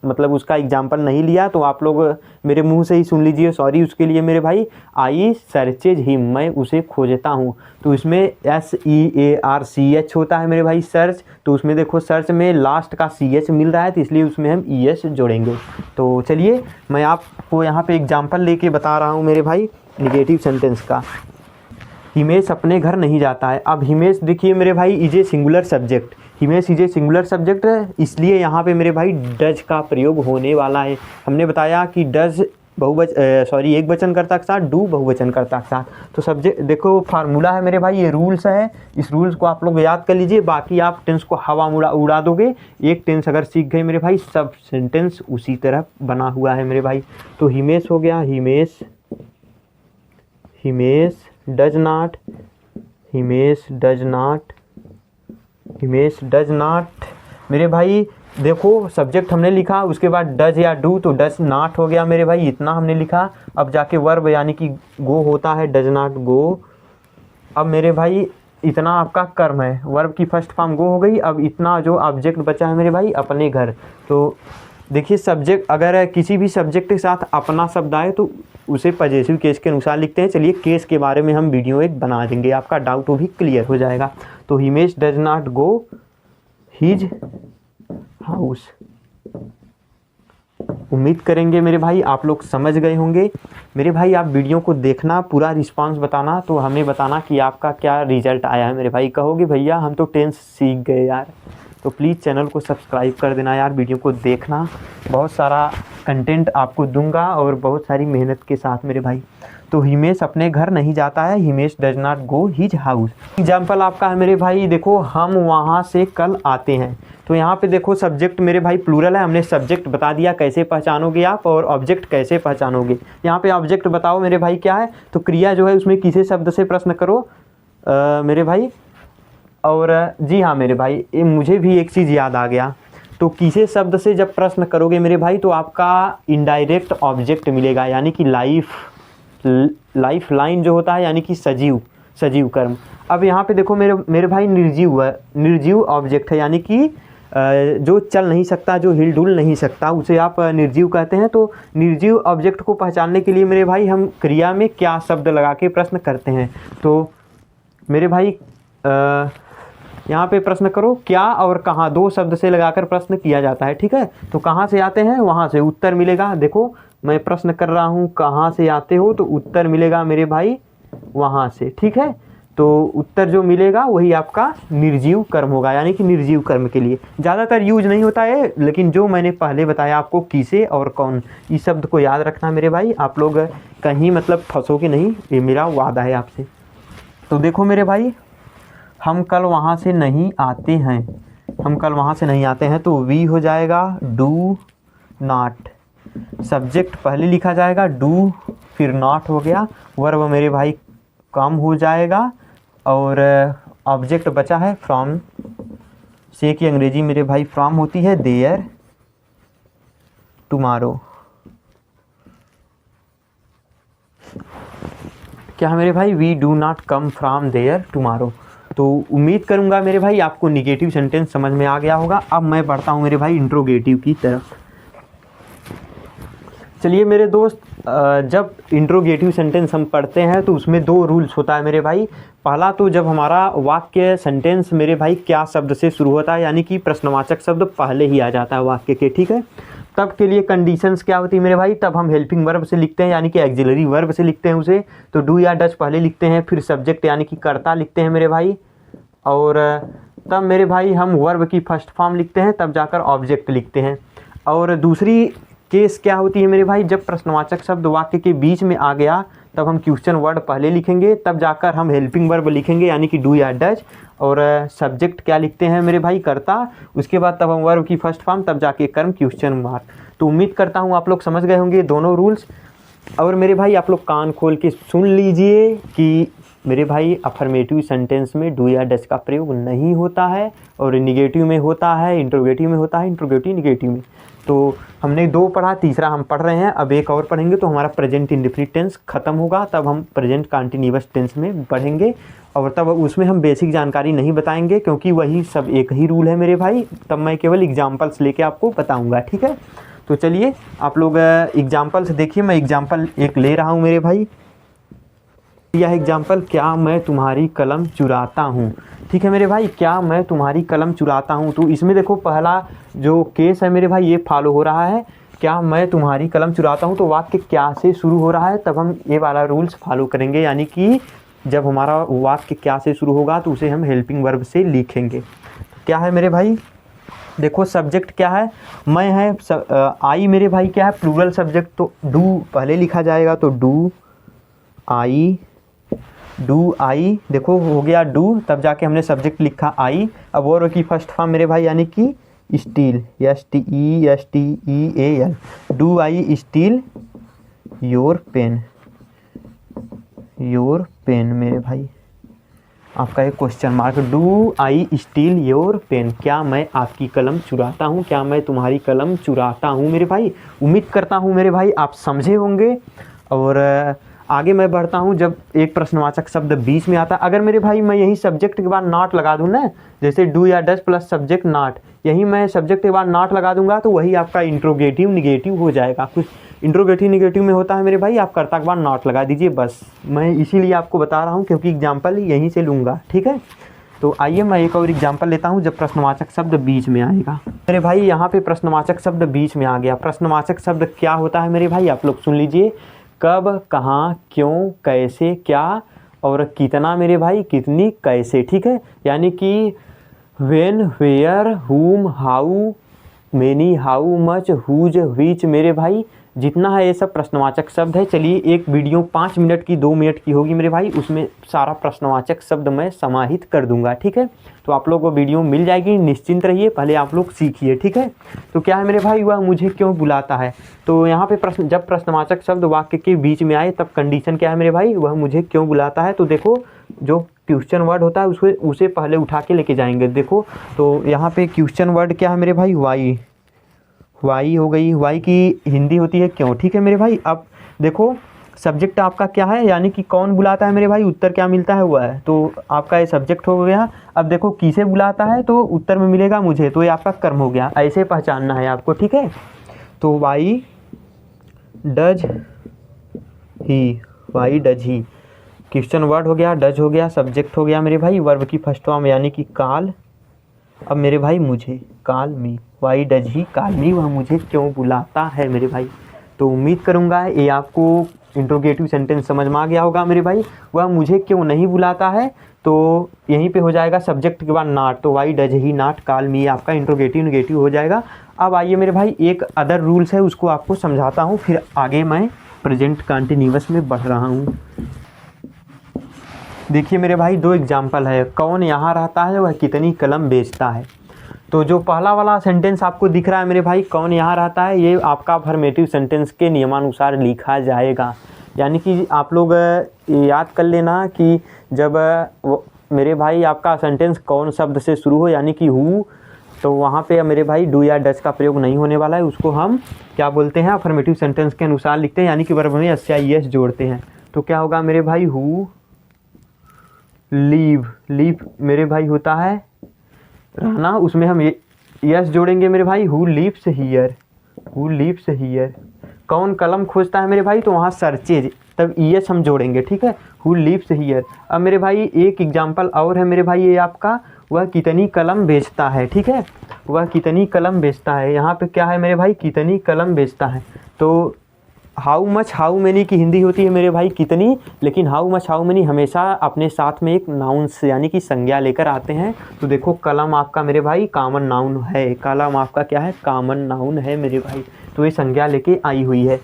मतलब उसका एग्जाम्पल नहीं लिया, तो आप लोग मेरे मुंह से ही सुन लीजिए, सॉरी उसके लिए मेरे भाई। आई सर्चेज हिम, मैं उसे खोजता हूँ, तो इसमें SEARCH होता है मेरे भाई सर्च, तो उसमें देखो सर्च में लास्ट का CH मिल रहा है, तो इसलिए उसमें हम ES जोड़ेंगे। तो चलिए मैं आपको यहाँ पे एग्जाम्पल लेके बता रहा हूँ मेरे भाई निगेटिव सेंटेंस का। हिमेश अपने घर नहीं जाता है। अब हिमेश देखिए मेरे भाई is a singular subject, Himesh is a singular subject है, इसलिए यहाँ पे मेरे भाई डज का प्रयोग होने वाला है। हमने बताया कि डज एक वचनकर्ता के साथ, डू बहुवचनकर्ता के साथ। तो सब्जेक्ट देखो फार्मूला है मेरे भाई, ये रूल्स है, इस रूल्स को आप लोग याद कर लीजिए, बाकी आप टेंस को हवा उड़ा दोगे। एक टेंस अगर सीख गए मेरे भाई, सब सेंटेंस उसी तरह बना हुआ है मेरे भाई। तो हिमेश हो गया, Himesh does not, Himesh does not मेरे भाई। देखो सब्जेक्ट हमने लिखा, उसके बाद डज या डू, तो डज नॉट हो गया मेरे भाई, इतना हमने लिखा। अब जाके वर्ब यानी कि गो होता है, डज नॉट गो। अब मेरे भाई इतना आपका कर्म है, वर्ब की फर्स्ट फॉर्म गो हो गई। अब इतना जो ऑब्जेक्ट बचा है मेरे भाई, अपने घर। तो देखिए सब्जेक्ट, अगर किसी भी सब्जेक्ट के साथ अपना शब्द आए तो उसे पॉजिटिव केस के अनुसार लिखते हैं। चलिए केस के बारे में हम वीडियो एक बना देंगे, आपका डाउट वो भी क्लियर हो जाएगा। तो Himesh does not go his house. उम्मीद करेंगे मेरे भाई आप लोग समझ गए होंगे। मेरे भाई आप वीडियो को देखना, पूरा रिस्पांस बताना, तो हमें बताना कि आपका क्या रिजल्ट आया है मेरे भाई। कहोगे भैया हम तो टेंस सीख गए यार, तो प्लीज़ चैनल को सब्सक्राइब कर देना यार, वीडियो को देखना, बहुत सारा कंटेंट आपको दूंगा और बहुत सारी मेहनत के साथ मेरे भाई। तो हिमेश अपने घर नहीं जाता है, Himesh does not go his house. Example आपका है मेरे भाई, देखो हम वहाँ से कल आते हैं। तो यहाँ पे देखो सब्जेक्ट मेरे भाई प्लूरल है, हमने सब्जेक्ट बता दिया कैसे पहचानोगे आप, और ऑब्जेक्ट कैसे पहचानोगे। यहाँ पे ऑब्जेक्ट बताओ मेरे भाई क्या है, तो क्रिया जो है उसमें किसे शब्द से प्रश्न करो मेरे भाई। और जी हाँ मेरे भाई, ये मुझे भी एक चीज़ याद आ गया, तो किसे शब्द से जब प्रश्न करोगे मेरे भाई, तो आपका इनडायरेक्ट ऑब्जेक्ट मिलेगा, यानी कि लाइफ लाइन जो होता है, यानी कि सजीव कर्म। अब यहाँ पे देखो मेरे भाई निर्जीव ऑब्जेक्ट है, यानी कि जो चल नहीं सकता, जो हिलडुल नहीं सकता, उसे आप निर्जीव कहते हैं। तो निर्जीव ऑब्जेक्ट को पहचानने के लिए मेरे भाई हम क्रिया में क्या शब्द लगा के प्रश्न करते हैं। तो मेरे भाई यहाँ पे प्रश्न करो, क्या और कहाँ, दो शब्द से लगाकर प्रश्न किया जाता है, ठीक है। तो कहाँ से आते हैं, वहाँ से उत्तर मिलेगा। देखो मैं प्रश्न कर रहा हूँ कहाँ से आते हो, तो उत्तर मिलेगा मेरे भाई वहाँ से, ठीक है। तो उत्तर जो मिलेगा वही आपका निर्जीव कर्म होगा, यानी कि निर्जीव कर्म के लिए ज़्यादातर यूज नहीं होता है, लेकिन जो मैंने पहले बताया आपको किसे और कौन, इस शब्द को याद रखना मेरे भाई, आप लोग कहीं मतलब फंसोगे नहीं, ये मेरा वादा है आपसे। तो देखो मेरे भाई, हम कल वहाँ से नहीं आते हैं, हम कल वहाँ से नहीं आते हैं, तो वी हो जाएगा डू नॉट। सब्जेक्ट पहले लिखा जाएगा डू, फिर नॉट हो गया, वर्ब मेरे भाई कम हो जाएगा, और ऑब्जेक्ट बचा है फ्रॉम। से की अंग्रेजी मेरे भाई फ्रॉम होती है देयर टुमारो। क्या है मेरे भाई, we do not come from there tomorrow. तो उम्मीद करूँगा मेरे भाई आपको निगेटिव सेंटेंस समझ में आ गया होगा। अब मैं बढ़ता हूँ मेरे भाई इंट्रोगेटिव की तरफ। चलिए मेरे दोस्त, जब इंट्रोगेटिव सेंटेंस हम पढ़ते हैं तो उसमें दो रूल्स होता है मेरे भाई। पहला तो जब हमारा वाक्य सेंटेंस मेरे भाई क्या शब्द से शुरू होता है, यानी कि प्रश्नवाचक शब्द पहले ही आ जाता है वाक्य के, ठीक है। तब के लिए कंडीशंस क्या होती है मेरे भाई, तब हम हेल्पिंग वर्ब से लिखते हैं, यानी कि एक्सिलरी वर्ब से लिखते हैं उसे। तो डू या डज पहले लिखते हैं, फिर सब्जेक्ट यानी कि कर्ता लिखते हैं मेरे भाई, और तब मेरे भाई हम वर्ब की फर्स्ट फॉर्म लिखते हैं, तब जाकर ऑब्जेक्ट लिखते हैं। और दूसरी केस क्या होती है मेरे भाई, जब प्रश्नवाचक शब्द वाक्य के बीच में आ गया तब हम क्वेश्चन वर्ड पहले लिखेंगे, तब जाकर हम हेल्पिंग वर्ब लिखेंगे, यानी कि डू या डज। और सब्जेक्ट क्या लिखते हैं मेरे भाई, कर्ता। उसके बाद तब हम वर्ब की फर्स्ट फॉर्म, तब जाके कर्म क्वेश्चन मार्क। तो उम्मीद करता हूँ आप लोग समझ गए होंगे दोनों रूल्स। और मेरे भाई आप लोग कान खोल के सुन लीजिए कि मेरे भाई अफर्मेटिव सेंटेंस में डू या डज का प्रयोग नहीं होता है, और निगेटिव में होता है, इंट्रोगेटिव में होता है, इंट्रोगेटिव निगेटिव में। तो हमने दो पढ़ा, तीसरा हम पढ़ रहे हैं, अब एक और पढ़ेंगे तो हमारा प्रेजेंट इंडेफिनिट टेंस खत्म होगा, तब हम प्रेजेंट कंटिन्यूअस टेंस में बढ़ेंगे। और तब उसमें हम बेसिक जानकारी नहीं बताएंगे, क्योंकि वही सब एक ही रूल है मेरे भाई। तब मैं केवल एग्जाम्पल्स लेके आपको बताऊँगा, ठीक है। तो चलिए आप लोग एग्जाम्पल्स देखिए, मैं एग्जाम्पल एक ले रहा हूँ मेरे भाई। यह एग्जाम्पल, क्या मैं तुम्हारी कलम चुराता हूँ, ठीक है मेरे भाई, क्या मैं तुम्हारी कलम चुराता हूँ। तो इसमें देखो पहला जो केस है मेरे भाई ये फॉलो हो रहा है, क्या मैं तुम्हारी कलम चुराता हूँ, तो वाक्य क्या से शुरू हो रहा है, तब हम ये वाला रूल्स फॉलो करेंगे, यानी कि जब हमारा वाक्य क्या से शुरू होगा तो उसे हम हेल्पिंग वर्ब से लिखेंगे। क्या है मेरे भाई, देखो सब्जेक्ट क्या है, मैं है, आई मेरे भाई क्या है, प्लूरल सब्जेक्ट, तो डू पहले लिखा जाएगा, तो डू आई, देखो हो गया डू, तब जाके हमने सब्जेक्ट लिखा आई। अब वर्ब की फर्स्ट फॉर्म मेरे भाई यानी कि steal, STEEL, do I steal your pen मेरे भाई, आपका एक question mark, do I steal your pen, क्या मैं आपकी कलम चुराता हूँ, क्या मैं तुम्हारी कलम चुराता हूँ मेरे भाई। उम्मीद करता हूँ मेरे भाई आप समझे होंगे। और आगे मैं बढ़ता हूँ, जब एक प्रश्नवाचक शब्द बीच में आता है, अगर मेरे भाई मैं यही सब्जेक्ट के बाद नॉट लगा दूँ ना, जैसे डू या डज प्लस सब्जेक्ट नॉट, यही मैं सब्जेक्ट के बाद नॉट लगा दूंगा तो वही आपका इंट्रोगेटिव निगेटिव हो जाएगा। कुछ इंट्रोगेटिव निगेटिव में होता है मेरे भाई, आप कर्ता के बाद नॉट लगा दीजिए बस। मैं इसीलिए आपको बता रहा हूँ क्योंकि एग्जाम्पल यहीं से लूँगा, ठीक है। तो आइए मैं एक और एग्जाम्पल लेता हूँ जब प्रश्नवाचक शब्द बीच में आएगा। मेरे भाई यहाँ पे प्रश्नवाचक शब्द बीच में आ गया। प्रश्नवाचक शब्द क्या होता है मेरे भाई, आप लोग सुन लीजिए, कब, कहाँ, क्यों, कैसे, क्या और कितना मेरे भाई, कितनी, कैसे, ठीक है। यानी कि when, where, whom, how many, how much, whose, which मेरे भाई, जितना है ये सब प्रश्नवाचक शब्द है। चलिए एक वीडियो 5 मिनट की 2 मिनट की होगी मेरे भाई, उसमें सारा प्रश्नवाचक शब्द मैं समाहित कर दूंगा, ठीक है। तो आप लोग को वीडियो मिल जाएगी, निश्चिंत रहिए, पहले आप लोग सीखिए, ठीक है। तो क्या है मेरे भाई, वह मुझे क्यों बुलाता है। तो यहाँ पे प्रश्न, जब प्रश्नवाचक शब्द वाक्य के बीच में आए तब कंडीशन क्या है मेरे भाई, वह मुझे क्यों बुलाता है। तो देखो जो क्वेश्चन वर्ड होता है उसे पहले उठा के लेके जाएंगे। देखो तो यहाँ पे क्वेश्चन वर्ड क्या है मेरे भाई, वाई हो गई, वाई की हिंदी होती है क्यों, ठीक है मेरे भाई। अब देखो सब्जेक्ट आपका क्या है, यानी कि कौन बुलाता है मेरे भाई, उत्तर क्या मिलता है वह है, तो आपका ये सब्जेक्ट हो गया। अब देखो किसे बुलाता है, तो उत्तर में मिलेगा मुझे, तो ये आपका कर्म हो गया, ऐसे पहचानना है आपको, ठीक है। तो why does he, question word हो गया, डज हो गया, सब्जेक्ट हो गया मेरे भाई, वर्ब की फर्स्ट फॉर्म यानी कि कॉल। अब मेरे भाई मुझे, call me, why does he call मी, वह मुझे क्यों बुलाता है मेरे भाई। तो उम्मीद करूँगा ये आपको इंट्रोगेटिव सेंटेंस समझ में आ गया होगा मेरे भाई। वह मुझे क्यों नहीं बुलाता है, तो यहीं पे हो जाएगा सब्जेक्ट के बाद नॉट, तो why does he not call मी, आपका इंट्रोगेटिव निगेटिव हो जाएगा। अब आइए मेरे भाई एक अदर रूल्स है उसको आपको समझाता हूँ, फिर आगे मैं प्रेजेंट कंटिन्यूअस में बढ़ रहा हूँ। देखिए मेरे भाई 2 एग्जाम्पल है, कौन यहाँ रहता है, वह कितनी कलम बेचता है। तो जो पहला वाला सेंटेंस आपको दिख रहा है मेरे भाई, कौन यहाँ रहता है, ये आपका अफर्मेटिव सेंटेंस के नियमानुसार लिखा जाएगा। यानी कि आप लोग याद कर लेना कि जब मेरे भाई आपका सेंटेंस कौन शब्द से शुरू हो यानी कि हु, तो वहाँ पे मेरे भाई डू या डज का प्रयोग नहीं होने वाला है, उसको हम क्या बोलते हैं अफर्मेटिव सेंटेंस के अनुसार लिखते हैं, यानी कि वर्ब में एस जोड़ते हैं। तो क्या होगा मेरे भाई, हु लीव, लीव मेरे भाई होता है रहना, उसमें हम यस जोड़ेंगे मेरे भाई, who leaves here, who leaves here. कौन कलम खोजता है मेरे भाई, तो वहाँ सर्चेज, तब यस हम जोड़ेंगे, ठीक है, हु लीव्स हियर। अब मेरे भाई एक एग्जाम्पल और है मेरे भाई, ये आपका, वह कितनी कलम बेचता है, ठीक है, वह कितनी कलम बेचता है। यहाँ पे क्या है मेरे भाई, कितनी कलम बेचता है। तो हाउ मच, हाउ मैनी की हिंदी होती है मेरे भाई कितनी, लेकिन हाउ मच हाउ मैनी हमेशा अपने साथ में एक नाउन्स यानी कि संज्ञा लेकर आते हैं। तो देखो कलम आपका मेरे भाई कॉमन नाउन है, कलम आपका क्या है, कॉमन नाउन है मेरे भाई, तो ये संज्ञा लेके आई हुई है,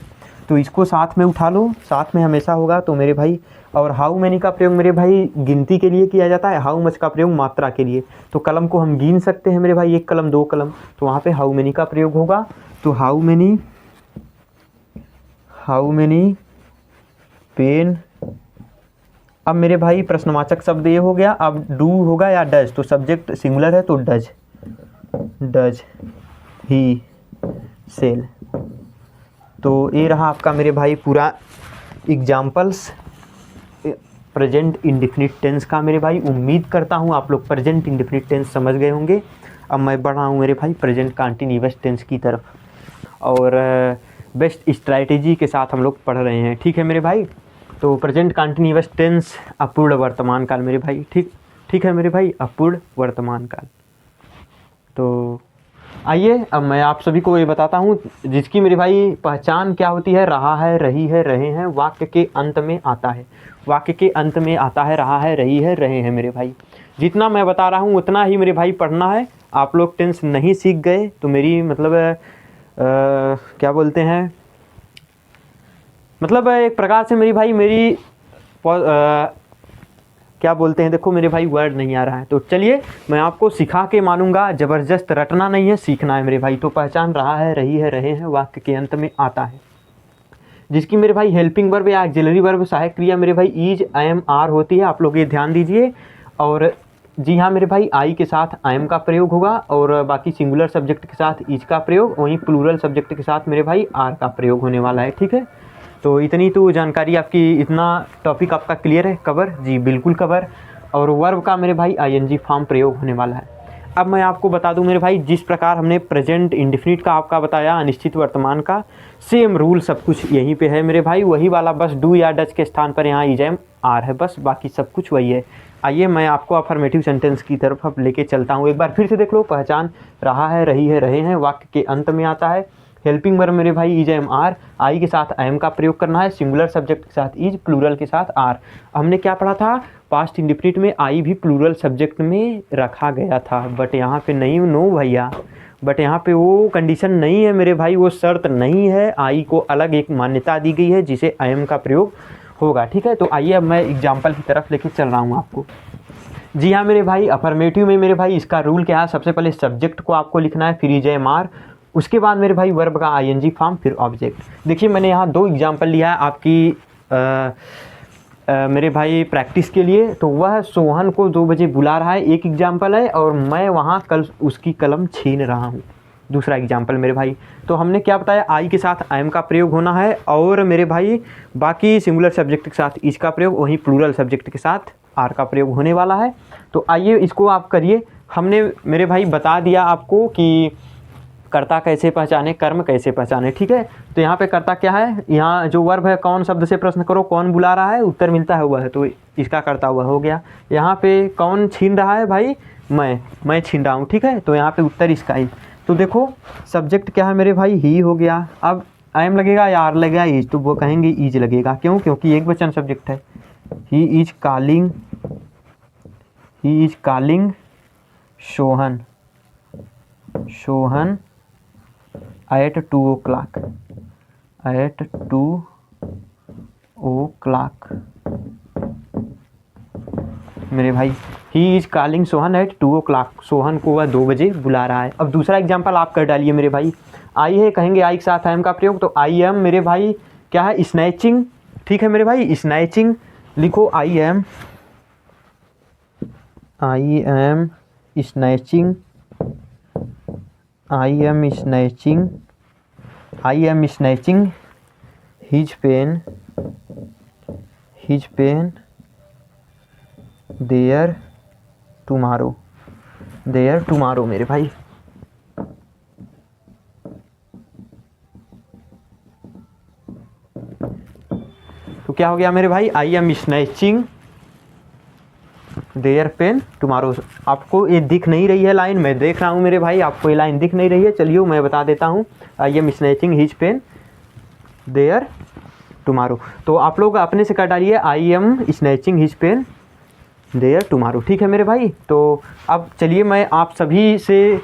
तो इसको साथ में उठा लो, साथ में हमेशा होगा। तो मेरे भाई, और हाउ मैनी का प्रयोग मेरे भाई गिनती के लिए किया जाता है, हाउ मच का प्रयोग मात्रा के लिए। तो कलम को हम गिन सकते हैं मेरे भाई, एक कलम दो कलम, तो वहाँ पे हाउ मैनी का प्रयोग होगा। तो हाउ मैनी पेन। अब मेरे भाई प्रश्नवाचक शब्द ये हो गया, अब डू होगा या डज, तो सब्जेक्ट सिंगुलर है तो डज, डज ही सेल। तो ये रहा आपका मेरे भाई पूरा एग्जाम्पल्स प्रेजेंट इंडेफिनिट टेंस का मेरे भाई। उम्मीद करता हूँ आप लोग प्रेजेंट इंडेफिनिट टेंस समझ गए होंगे। अब मैं बढ़ रहा हूँ मेरे भाई प्रेजेंट कंटीन्यूअस टेंस की तरफ, और बेस्ट स्ट्रैटेजी के साथ हम लोग पढ़ रहे हैं, ठीक है मेरे भाई। तो प्रेजेंट कंटीन्यूअस टेंस अपूर्ण वर्तमान काल मेरे भाई, ठीक है मेरे भाई, अपूर्ण वर्तमान काल। तो आइए अब मैं आप सभी को ये बताता हूँ, जिसकी मेरे भाई पहचान क्या होती है, रहा है, रही है, रहे हैं, वाक्य के अंत में आता है, वाक्य के अंत में आता है, रहा है, रही है, रहे हैं मेरे भाई। जितना मैं बता रहा हूँ उतना ही मेरे भाई पढ़ना है। आप लोग टेंस नहीं सीख गए तो मेरी मतलब क्या बोलते हैं, मतलब एक प्रकार से मेरी भाई मेरी क्या बोलते हैं, देखो मेरे भाई वर्ड नहीं आ रहा है, तो चलिए मैं आपको सिखा के मानूंगा, ज़बरदस्त रटना नहीं है, सीखना है मेरे भाई। तो पहचान रहा है, रही है, रहे हैं, वाक्य के अंत में आता है, जिसकी मेरे भाई हेल्पिंग वर्ब या ऑक्सिलरी वर्ब सहायक क्रिया मेरे भाई इज, एम, आर होती है। आप लोग ये ध्यान दीजिए। और जी हाँ मेरे भाई, आई के साथ आई एम का प्रयोग होगा, और बाकी सिंगुलर सब्जेक्ट के साथ इज का प्रयोग, वहीं प्लूरल सब्जेक्ट के साथ मेरे भाई आर का प्रयोग होने वाला है, ठीक है। तो इतनी तो जानकारी आपकी, इतना टॉपिक आपका क्लियर है, कवर, जी बिल्कुल कवर। और वर्ब का मेरे भाई आईएनजी फॉर्म प्रयोग होने वाला है। अब मैं आपको बता दूं मेरे भाई, जिस प्रकार हमने प्रेजेंट इंडेफिनिट का आपका बताया, अनिश्चित वर्तमान का, सेम रूल सब कुछ यहीं पे है मेरे भाई, वही वाला, बस डू या डज के स्थान पर यहाँ इज, एम, आर है, बस बाकी सब कुछ वही है। आइए मैं आपको अफर्मेटिव सेंटेंस की तरफ अब लेके चलता हूँ। एक बार फिर से देख लो, पहचान रहा है, रही है, रहे हैं, वाक्य के अंत में आता है, हेल्पिंग वर्ब मेरे भाई इज, एम, आर, आई के साथ आई एम का प्रयोग करना है, सिंगुलर सब्जेक्ट के साथ इज, प्लूरल के साथ आर। हमने क्या पढ़ा था, पास्ट इंडेफिनिट में आई भी प्लूरल सब्जेक्ट में रखा गया था, बट यहाँ पे नहीं, नो भैया, बट यहाँ पे वो कंडीशन नहीं है मेरे भाई, वो शर्त नहीं है, आई को अलग एक मान्यता दी गई है जिसे आई एम का प्रयोग होगा, ठीक है। तो आइए अब मैं एग्जाम्पल की तरफ लेके चल रहा हूँ आपको। जी हाँ मेरे भाई, अफर्मेटिव में मेरे भाई इसका रूल क्या है, सबसे पहले सब्जेक्ट को आपको लिखना है, फिर इज, एम, आर, उसके बाद मेरे भाई वर्ब का आईएनजी फॉर्म, फिर ऑब्जेक्ट। देखिए मैंने यहाँ दो एग्जाम्पल लिया है आपकी मेरे भाई प्रैक्टिस के लिए। तो वह सोहन को 2 बजे बुला रहा है, एक एग्जाम्पल है, और मैं वहाँ कल उसकी कलम छीन रहा हूँ, दूसरा एग्जाम्पल मेरे भाई। तो हमने क्या बताया, आई के साथ आई एम का प्रयोग होना है, और मेरे भाई बाकी सिंगुलर सब्जेक्ट के साथ इज का प्रयोग, वहीं प्लूरल सब्जेक्ट के साथ आर का प्रयोग होने वाला है। तो आइए इसको आप करिए। हमने मेरे भाई बता दिया आपको कि कर्ता कैसे पहचाने, कर्म कैसे पहचाने, ठीक है। तो यहाँ पे कर्ता क्या है, यहाँ जो वर्ब है, कौन शब्द से प्रश्न करो, कौन बुला रहा है, उत्तर मिलता है वह है, तो इसका कर्ता हुआ हो गया। यहाँ पे कौन छीन रहा है भाई, मैं छीन रहा हूँ, ठीक है, तो यहाँ पे उत्तर इसका ही। तो देखो सब्जेक्ट क्या है मेरे भाई, ही हो गया। अब आई एम लगेगा या आर लगेगा, इज, तो वो कहेंगे इज लगेगा, क्यों, क्योंकि एक वचन सब्जेक्ट है। He is calling Sohan at 2 o'clock, at 2 o'clock मेरे भाई, he is calling Sohan at 2 o'clock, Sohan को वह 2 बजे बुला रहा है। अब दूसरा एग्जाम्पल आप कर डालिए मेरे भाई, आई है, कहेंगे आई के साथ आई एम का प्रयोग, तो आई एम मेरे भाई क्या है, स्नैचिंग, ठीक है मेरे भाई, स्नैचिंग लिखो, I am snatching, I am snatching his pen his pen there tomorrow, there tomorrow मेरे भाई। तो क्या हो गया मेरे भाई, I am snatching their pen tomorrow. आपको ये दिख नहीं रही है लाइन, मैं देख रहा हूँ मेरे भाई, आपको ये लाइन दिख नहीं रही है। चलिए मैं बता देता हूँ, I am snatching his pen there tomorrow. तो आप लोग अपने से कर डालिए, I am snatching his pen there tomorrow. ठीक है मेरे भाई। तो अब चलिए मैं आप सभी से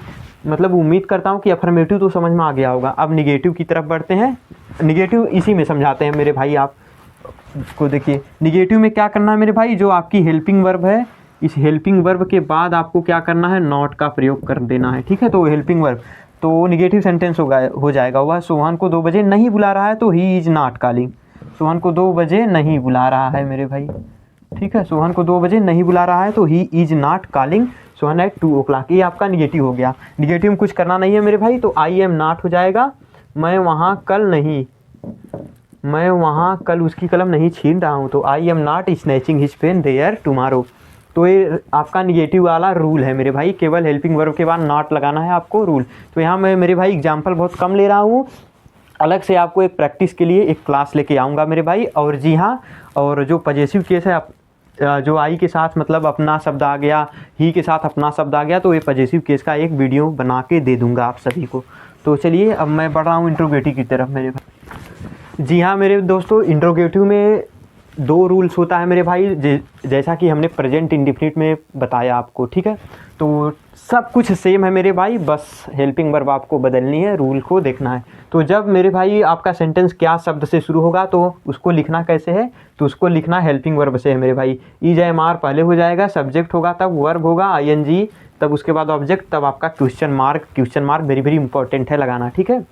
मतलब उम्मीद करता हूँ कि अफर्मेटिव तो समझ में आ गया होगा। अब निगेटिव की तरफ बढ़ते हैं। निगेटिव इसी में समझाते हैं मेरे भाई। आप को देखिए, निगेटिव में क्या करना है मेरे भाई, जो आपकी हेल्पिंग वर्ब है, इस हेल्पिंग वर्ब के बाद आपको क्या करना है, नॉट का प्रयोग कर देना है। ठीक है, तो हेल्पिंग वर्ब तो निगेटिव सेंटेंस हो जाएगा। वह सोहन को 2 बजे नहीं बुला रहा है, तो he is not calling. Sohan को 2 बजे नहीं बुला रहा है मेरे भाई। ठीक है, सोहन को 2 बजे नहीं बुला रहा है, तो he is not calling Sohan at 2 o'clock। ये आपका निगेटिव हो गया। निगेटिव में कुछ करना नहीं है मेरे भाई, तो आई एम नॉट हो जाएगा, मैं वहाँ कल उसकी कलम नहीं छीन रहा हूँ, तो I am not snatching his pen there tomorrow. तो ये आपका निगेटिव वाला रूल है मेरे भाई, केवल हेल्पिंग वर्ब के बाद नॉट लगाना है आपको रूल। तो यहाँ मैं मेरे भाई एग्जाम्पल बहुत कम ले रहा हूँ, अलग से आपको एक प्रैक्टिस के लिए एक क्लास लेके आऊँगा मेरे भाई। और जी हाँ, और जो पॉजेसिव केस है, जो आई के साथ मतलब अपना शब्द आ गया, ही के साथ अपना शब्द आ गया, तो ये पॉजेसिव केस का एक वीडियो बना के दे दूँगा आप सभी को। तो चलिए अब मैं बढ़ रहा हूँ इंट्रोगेटिव की तरफ मेरे भाई। जी हाँ मेरे दोस्तों, इंट्रोगेटिव में 2 रूल्स होता है मेरे भाई, जैसा कि हमने प्रेजेंट इंडेफिनिट में बताया आपको। ठीक है, तो सब कुछ सेम है मेरे भाई, बस हेल्पिंग वर्ब आपको बदलनी है, रूल को देखना है। तो जब मेरे भाई आपका सेंटेंस क्या शब्द से शुरू होगा, तो उसको लिखना कैसे है, तो उसको लिखना हेल्पिंग वर्ब से है मेरे भाई। इज एम आर पहले हो जाएगा, सब्जेक्ट होगा, तब वर्ब होगा ING, तब उसके बाद ऑब्जेक्ट, तब आपका question mark very very important है लगाना। ठीक है,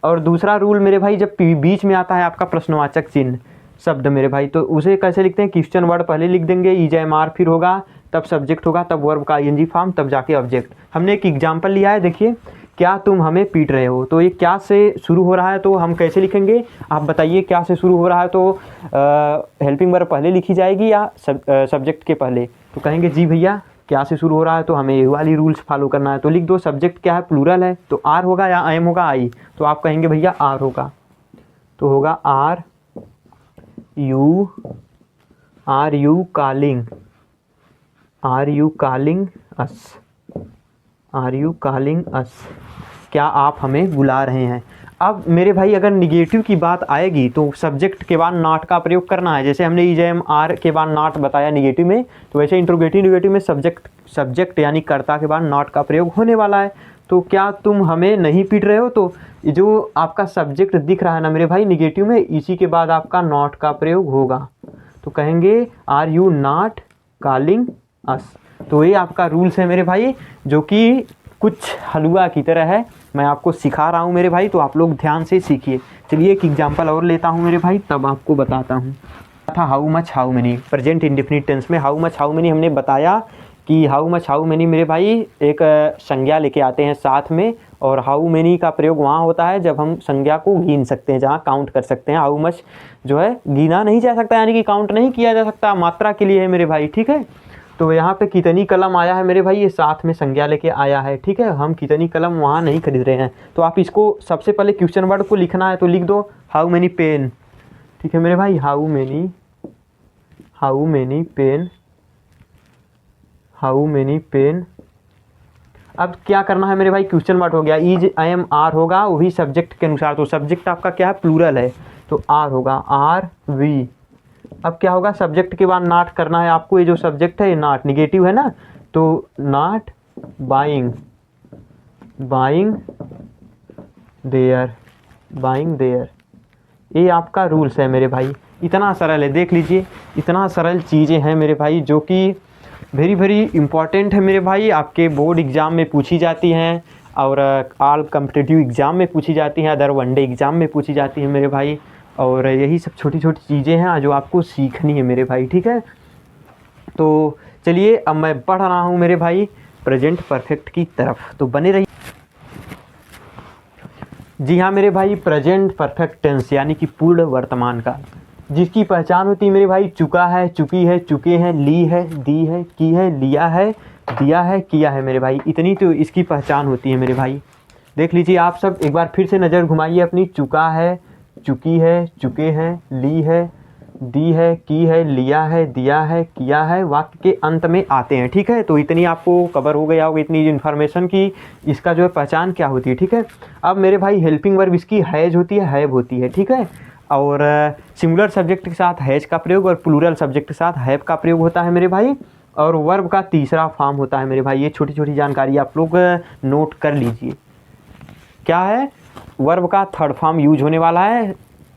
और दूसरा रूल मेरे भाई, जब बीच में आता है आपका प्रश्नवाचक चिन्ह शब्द मेरे भाई, तो उसे कैसे लिखते हैं, क्वेश्चन वर्ड पहले लिख देंगे, इज एम आर फिर होगा, तब सब्जेक्ट होगा, तब वर्ब का ING फॉर्म, तब जाके ऑब्जेक्ट। हमने एक एग्जांपल लिया है, देखिए, क्या तुम हमें पीट रहे हो। तो ये क्या से शुरू हो रहा है, तो हम कैसे लिखेंगे, आप बताइए। क्या से शुरू हो रहा है, तो हेल्पिंग वर्ब पहले लिखी जाएगी या सब्जेक्ट के पहले। तो कहेंगे जी भैया क्या से शुरू हो रहा है, तो हमें ये वाली रूल्स फॉलो करना है। तो लिख दो, सब्जेक्ट क्या है, प्लूरल है, तो आर होगा या एम होगा, आई। तो आप कहेंगे भैया आर होगा, तो होगा are you calling us, are you calling us, क्या आप हमें बुला रहे हैं। अब मेरे भाई अगर निगेटिव की बात आएगी, तो सब्जेक्ट के बाद नॉट का प्रयोग करना है। जैसे हमने इज एम आर के बाद नॉट बताया निगेटिव में, तो वैसे इंट्रोगेटिव में सब्जेक्ट यानी कर्ता के बाद नॉट का प्रयोग होने वाला है। तो क्या तुम हमें नहीं पीट रहे हो, तो जो आपका सब्जेक्ट दिख रहा है ना मेरे भाई निगेटिव में, इसी के बाद आपका नॉट का प्रयोग होगा। तो कहेंगे are you not calling us. तो ये आपका रूल्स है मेरे भाई, जो कि कुछ हलवा की तरह है, मैं आपको सिखा रहा हूँ मेरे भाई, तो आप लोग ध्यान से सीखिए। चलिए एक एग्जांपल और लेता हूँ मेरे भाई, तब आपको बताता हूँ। था how much how many, present indefinite tense में हाउ मच हाउ मेनी हमने बताया कि हाउ मच हाउ मेनी मेरे भाई एक संज्ञा लेके आते हैं साथ में, और हाउ मेनी का प्रयोग वहाँ होता है जब हम संज्ञा को गिन सकते हैं, जहाँ काउंट कर सकते हैं। हाउ मच जो है गिना नहीं जा सकता, यानी कि काउंट नहीं किया जा सकता, मात्रा के लिए है मेरे भाई। ठीक है, तो यहाँ पे कितनी कलम आया है मेरे भाई, ये साथ में संज्ञा लेके आया है। ठीक है, हम कितनी कलम वहाँ नहीं खरीद रहे हैं। तो आप इसको सबसे पहले क्वेश्चन वर्ड को लिखना है, तो लिख दो हाउ मेनी पेन। ठीक है मेरे भाई, हाउ मेनी पेन। अब क्या करना है मेरे भाई, क्वेश्चन वर्ड हो गया, इज आई एम आर होगा, वही सब्जेक्ट के अनुसार। तो सब्जेक्ट आपका क्या है, प्लूरल है, तो आर होगा, आर वी। अब क्या होगा, सब्जेक्ट के बाद नॉट करना है आपको। ये जो सब्जेक्ट है ये नॉट निगेटिव है ना, तो नॉट बाइंग देयर। ये आपका रूल्स है मेरे भाई, इतना सरल है, देख लीजिए, इतना सरल चीज़ें हैं मेरे भाई, जो कि वेरी वेरी इंपॉर्टेंट है मेरे भाई। आपके बोर्ड एग्ज़ाम में पूछी जाती हैं, और ऑल कॉम्पिटिटिव एग्ज़ाम में पूछी जाती हैं, अदर वनडे एग्ज़ाम में पूछी जाती हैं मेरे भाई। और यही सब छोटी छोटी चीज़ें हैं जो आपको सीखनी है मेरे भाई। ठीक है, तो चलिए अब मैं बढ़ रहा हूँ मेरे भाई प्रेजेंट परफेक्ट की तरफ, तो बने रहिए। जी हाँ मेरे भाई, प्रेजेंट परफेक्ट टेंस यानी कि पूर्ण वर्तमान काल। जिसकी पहचान होती है मेरे भाई चुका है, चुकी है, चुके हैं, ली है, दी है, की है, लिया है, दिया है, किया है मेरे भाई। इतनी तो इसकी पहचान होती है मेरे भाई। देख लीजिए आप सब, एक बार फिर से नज़र घुमाइए अपनी। चुका है, चुकी है, चुके हैं, ली है, दी है, की है, लिया है, दिया है, किया है, वाक्य के अंत में आते हैं। ठीक है, तो इतनी आपको कवर हो गया होगा, इतनी इन्फॉर्मेशन की इसका जो है पहचान क्या होती है। ठीक है, अब मेरे भाई हेल्पिंग वर्ब इसकी हैज होती है, हैव होती है। ठीक है, और सिंगुलर सब्जेक्ट के साथ हैज का प्रयोग और प्लूरल सब्जेक्ट के साथ हैव का प्रयोग होता है मेरे भाई। और वर्ब का तीसरा फॉर्म होता है मेरे भाई। ये छोटी छोटी जानकारी आप लोग नोट कर लीजिए। क्या है, वर्ब का थर्ड फॉर्म यूज होने वाला है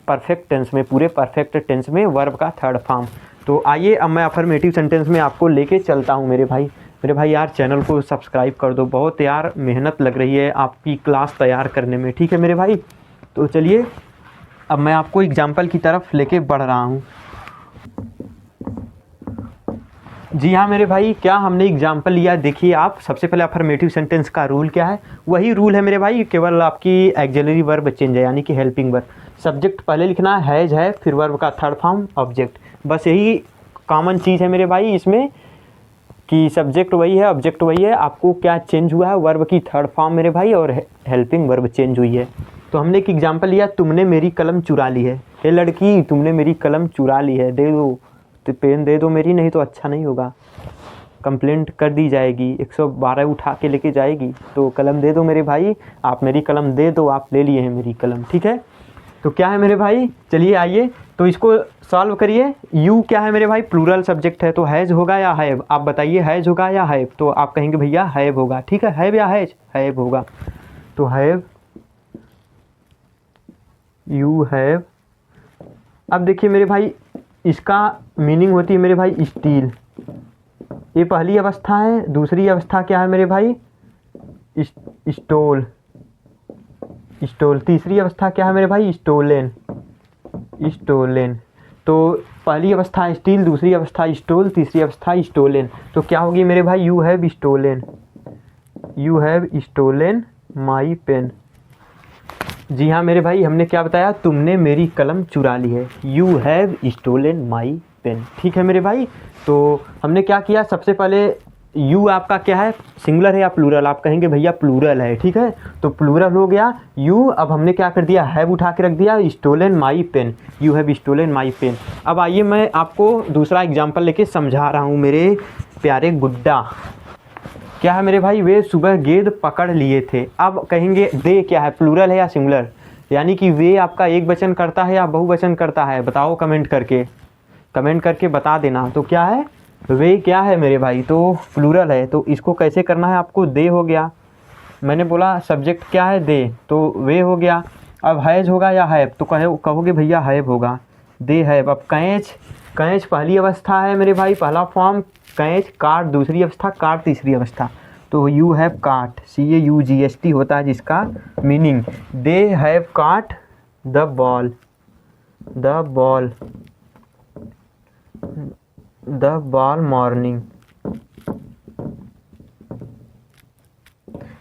परफेक्ट टेंस में, पूरे परफेक्ट टेंस में वर्ब का थर्ड फॉर्म। तो आइए अब मैं अफर्मेटिव सेंटेंस में आपको लेके चलता हूँ मेरे भाई। मेरे भाई यार चैनल को सब्सक्राइब कर दो, बहुत यार मेहनत लग रही है आपकी क्लास तैयार करने में। ठीक है मेरे भाई, तो चलिए अब मैं आपको एग्जाम्पल की तरफ लेके बढ़ रहा हूँ। जी हाँ मेरे भाई, क्या हमने एग्जाम्पल लिया, देखिए आप। सबसे पहले अफर्मेटिव सेंटेंस का रूल क्या है, वही रूल है मेरे भाई, केवल आपकी एक्सिलरी वर्ब चेंज है, यानी कि हेल्पिंग वर्ब। सब्जेक्ट पहले लिखना है, हैज है, फिर वर्ब का थर्ड फॉर्म ऑब्जेक्ट। बस यही कॉमन चीज़ है मेरे भाई इसमें, कि सब्जेक्ट वही है, ऑब्जेक्ट वही है। आपको क्या चेंज हुआ है, वर्ब की थर्ड फॉर्म मेरे भाई, और हेल्पिंग वर्ब चेंज हुई है। तो हमने एक एग्जाम्पल लिया, तुमने मेरी कलम चुरा ली है। हे लड़की, तुमने मेरी कलम चुरा ली है, दे दो, तो पेन दे दो मेरी, नहीं तो अच्छा नहीं होगा, कंप्लेंट कर दी जाएगी, 112 उठा के लेके जाएगी। तो कलम दे दो मेरे भाई, आप मेरी कलम दे दो, आप ले लिए हैं मेरी कलम। ठीक है, तो क्या है मेरे भाई, चलिए आइए तो इसको सॉल्व करिए। यू क्या है मेरे भाई, प्लूरल सब्जेक्ट है, तो हैज़ होगा या हैव, आप बताइए हैज़ होगा या हैव। तो आप कहेंगे भैया हैव होगा। ठीक है, हैव या हैज, हैव होगा। तो हैव, यू हैव। अब देखिए मेरे भाई, इसका मीनिंग होती है मेरे भाई स्टील। ये पहली अवस्था है। दूसरी अवस्था क्या है मेरे भाई, स्टोल, स्टोल। तीसरी अवस्था क्या है मेरे भाई, स्टोलन, स्टोलन। तो पहली अवस्था स्टील, दूसरी अवस्था स्टोल, तीसरी अवस्था स्टोलन। तो क्या होगी मेरे भाई, you have stolen, you have stolen my pen. जी हाँ मेरे भाई, हमने क्या बताया, तुमने मेरी कलम चुरा ली है, you have stolen my pen. ठीक है मेरे भाई, तो हमने क्या किया, सबसे पहले यू आपका क्या है, सिंगुलर है या प्लूरल, आप कहेंगे भैया प्लूरल है। ठीक है, तो प्लूरल हो गया यू। अब हमने क्या कर दिया, हैव उठा के रख दिया, stolen my pen, you have stolen my pen. अब आइए मैं आपको दूसरा एग्जाम्पल लेके समझा रहा हूँ मेरे प्यारे गुड्डा। क्या है मेरे भाई, वे सुबह गेंद पकड़ लिए थे। अब कहेंगे दे क्या है, प्लूरल है या सिंगुलर, यानी कि वे आपका एक वचन करता है या बहुवचन करता है, बताओ कमेंट करके, कमेंट करके बता देना। तो क्या है, वे क्या है मेरे भाई, तो प्लूरल है। तो इसको कैसे करना है आपको, दे हो गया, मैंने बोला सब्जेक्ट क्या है दे, तो वे हो गया। अब हैज होगा या हैव, तो कहोगे भैया हैव होगा, दे हैव। अब कैच, कैच पहली अवस्था है मेरे भाई, पहला फॉर्म कैच। काट दूसरी अवस्था, काट तीसरी अवस्था। तो यू हैव काट, CAUGST होता है जिसका मीनिंग, दे हैव काट the ball, the ball, the ball morning.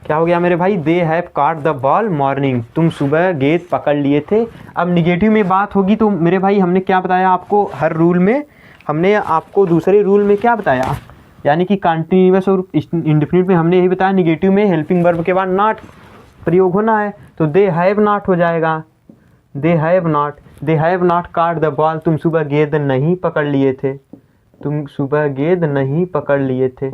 क्या हो गया मेरे भाई, दे हैव काट द बॉल मॉर्निंग, तुम सुबह गेंद पकड़ लिए थे। अब निगेटिव में बात होगी तो मेरे भाई हमने क्या बताया आपको, हर रूल में हमने आपको दूसरे रूल में क्या बताया, यानी कि कंटिन्यूअस और इंडेफिनिट में हमने यही बताया, निगेटिव में हेल्पिंग वर्ब के बाद नॉट प्रयोग होना है। तो दे हैव नॉट हो जाएगा, they have not, they have not काट द बॉल, तुम सुबह गेंद नहीं पकड़ लिए थे, तुम सुबह गेंद नहीं पकड़ लिए थे,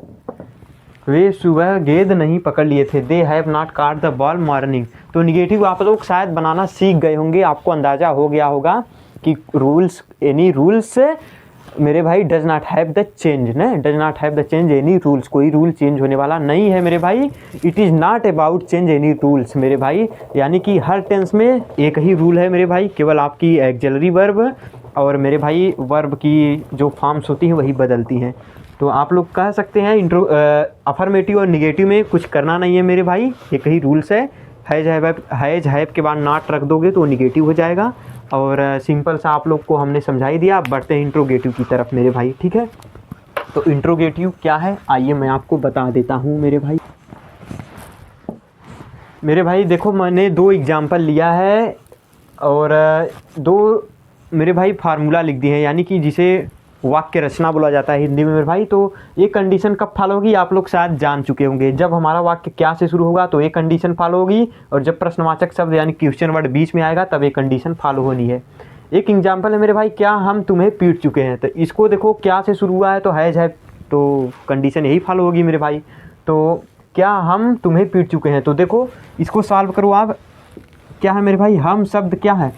वे सुबह गेंद नहीं पकड़ लिए थे, दे हैव नॉट काट द बॉल मॉर्निंग। तो निगेटिव आप लोग शायद बनाना सीख गए होंगे, आपको अंदाज़ा हो गया होगा कि रूल्स, एनी रूल्स मेरे भाई does not have the change, ना, does not have the change any rules, कोई रूल चेंज होने वाला नहीं है मेरे भाई। It is not about change any rules मेरे भाई, यानी कि हर टेंस में एक ही रूल है मेरे भाई, केवल आपकी एक्सिलरी वर्ब और मेरे भाई वर्ब की जो फॉर्म्स होती हैं वही बदलती हैं। तो आप लोग कह सकते हैं अफर्मेटिव और निगेटिव में कुछ करना नहीं है मेरे भाई, एक ही रूल्स है। हैज हैव के बाद नॉट रख दोगे तो निगेटिव हो जाएगा। और सिंपल सा आप लोग को हमने समझा ही दिया। अब बढ़ते हैं इंट्रोगेटिव की तरफ मेरे भाई, ठीक है। तो इंट्रोगेटिव क्या है, आइए मैं आपको बता देता हूँ मेरे भाई। मेरे भाई देखो, मैंने 2 एग्जाम्पल लिया है और 2 मेरे भाई फार्मूला लिख दिए हैं, यानी कि जिसे वाक्य रचना बोला जाता है हिंदी में मेरे भाई। तो ये कंडीशन कब फॉलो होगी आप लोग शायद जान चुके होंगे। जब हमारा वाक्य क्या से शुरू होगा तो ये कंडीशन फॉलो होगी, और जब प्रश्नवाचक शब्द यानी क्वेश्चन वर्ड बीच में आएगा तब ये कंडीशन फॉलो होनी है। एक एग्जाम्पल है मेरे भाई, क्या हम तुम्हें पीट चुके हैं। तो इसको देखो, क्या से शुरू हुआ है तो हैज है, तो कंडीशन यही फॉलो होगी मेरे भाई। तो क्या हम तुम्हें पीट चुके हैं, तो देखो इसको सॉल्व करो आप। क्या है मेरे भाई, हम शब्द क्या है,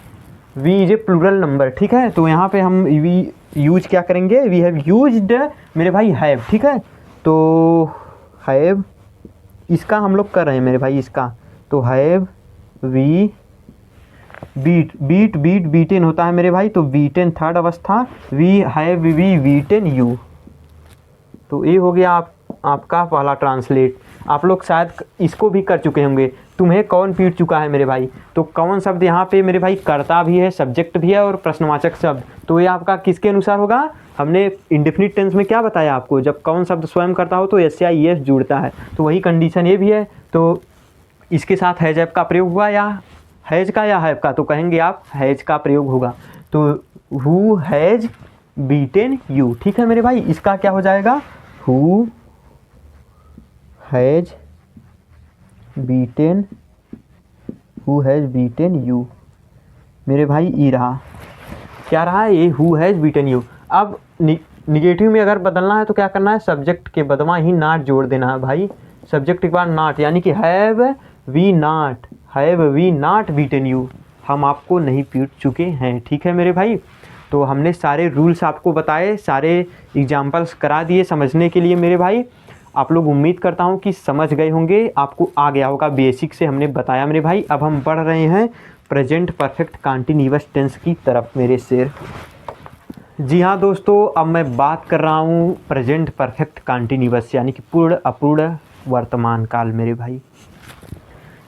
we is a plural number, ठीक है। तो यहाँ पे हम वी यूज क्या करेंगे, वी हैव यूज्ड मेरे भाई हैव, ठीक है। तो हैव इसका हम लोग कर रहे हैं मेरे भाई, इसका तो हैव वी बीटेन होता है मेरे भाई। तो बीटेन थर्ड अवस्था, we have we beaten you. तो ये हो गया आपका पहला ट्रांसलेट। आप लोग शायद इसको भी कर चुके होंगे, तुम्हें कौन पीट चुका है मेरे भाई। तो कौन शब्द यहाँ पे मेरे भाई कर्ता भी है, सब्जेक्ट भी है और प्रश्नवाचक शब्द। तो ये आपका किसके अनुसार होगा, हमने इंडेफिनिट टेंस में क्या बताया आपको, जब कौन शब्द स्वयं करता हो तो एस या ई एस जुड़ता है। तो वही कंडीशन ये भी है। तो इसके साथ हैज ऐप का प्रयोग हुआ या हैज का या हैव का, तो कहेंगे आप हैज का प्रयोग होगा। तो हु हैज बीटेन यू, ठीक है मेरे भाई। इसका क्या हो जाएगा, who has beaten, who has beaten you मेरे भाई। ई रहा, क्या रहा है ये, हु हैज बीटेन यू। अब निगेटिव में अगर बदलना है तो क्या करना है, सब्जेक्ट के बदमा ही नॉट जोड़ देना है भाई। सब्जेक्ट के बाद नॉट, यानी कि have we not beaten you, हम आपको नहीं पीट चुके हैं, ठीक है मेरे भाई। तो हमने सारे रूल्स आपको बताए, सारे एग्जाम्पल्स करा दिए समझने के लिए मेरे भाई। आप लोग उम्मीद करता हूँ कि समझ गए होंगे, आपको आ गया होगा, बेसिक से हमने बताया मेरे भाई। अब हम बढ़ रहे हैं प्रेजेंट परफेक्ट कंटीन्यूअस टेंस की तरफ मेरे शेर। जी हाँ दोस्तों, अब मैं बात कर रहा हूँ प्रेजेंट परफेक्ट कंटीन्यूअस, यानी कि पूर्ण अपूर्ण वर्तमान काल मेरे भाई,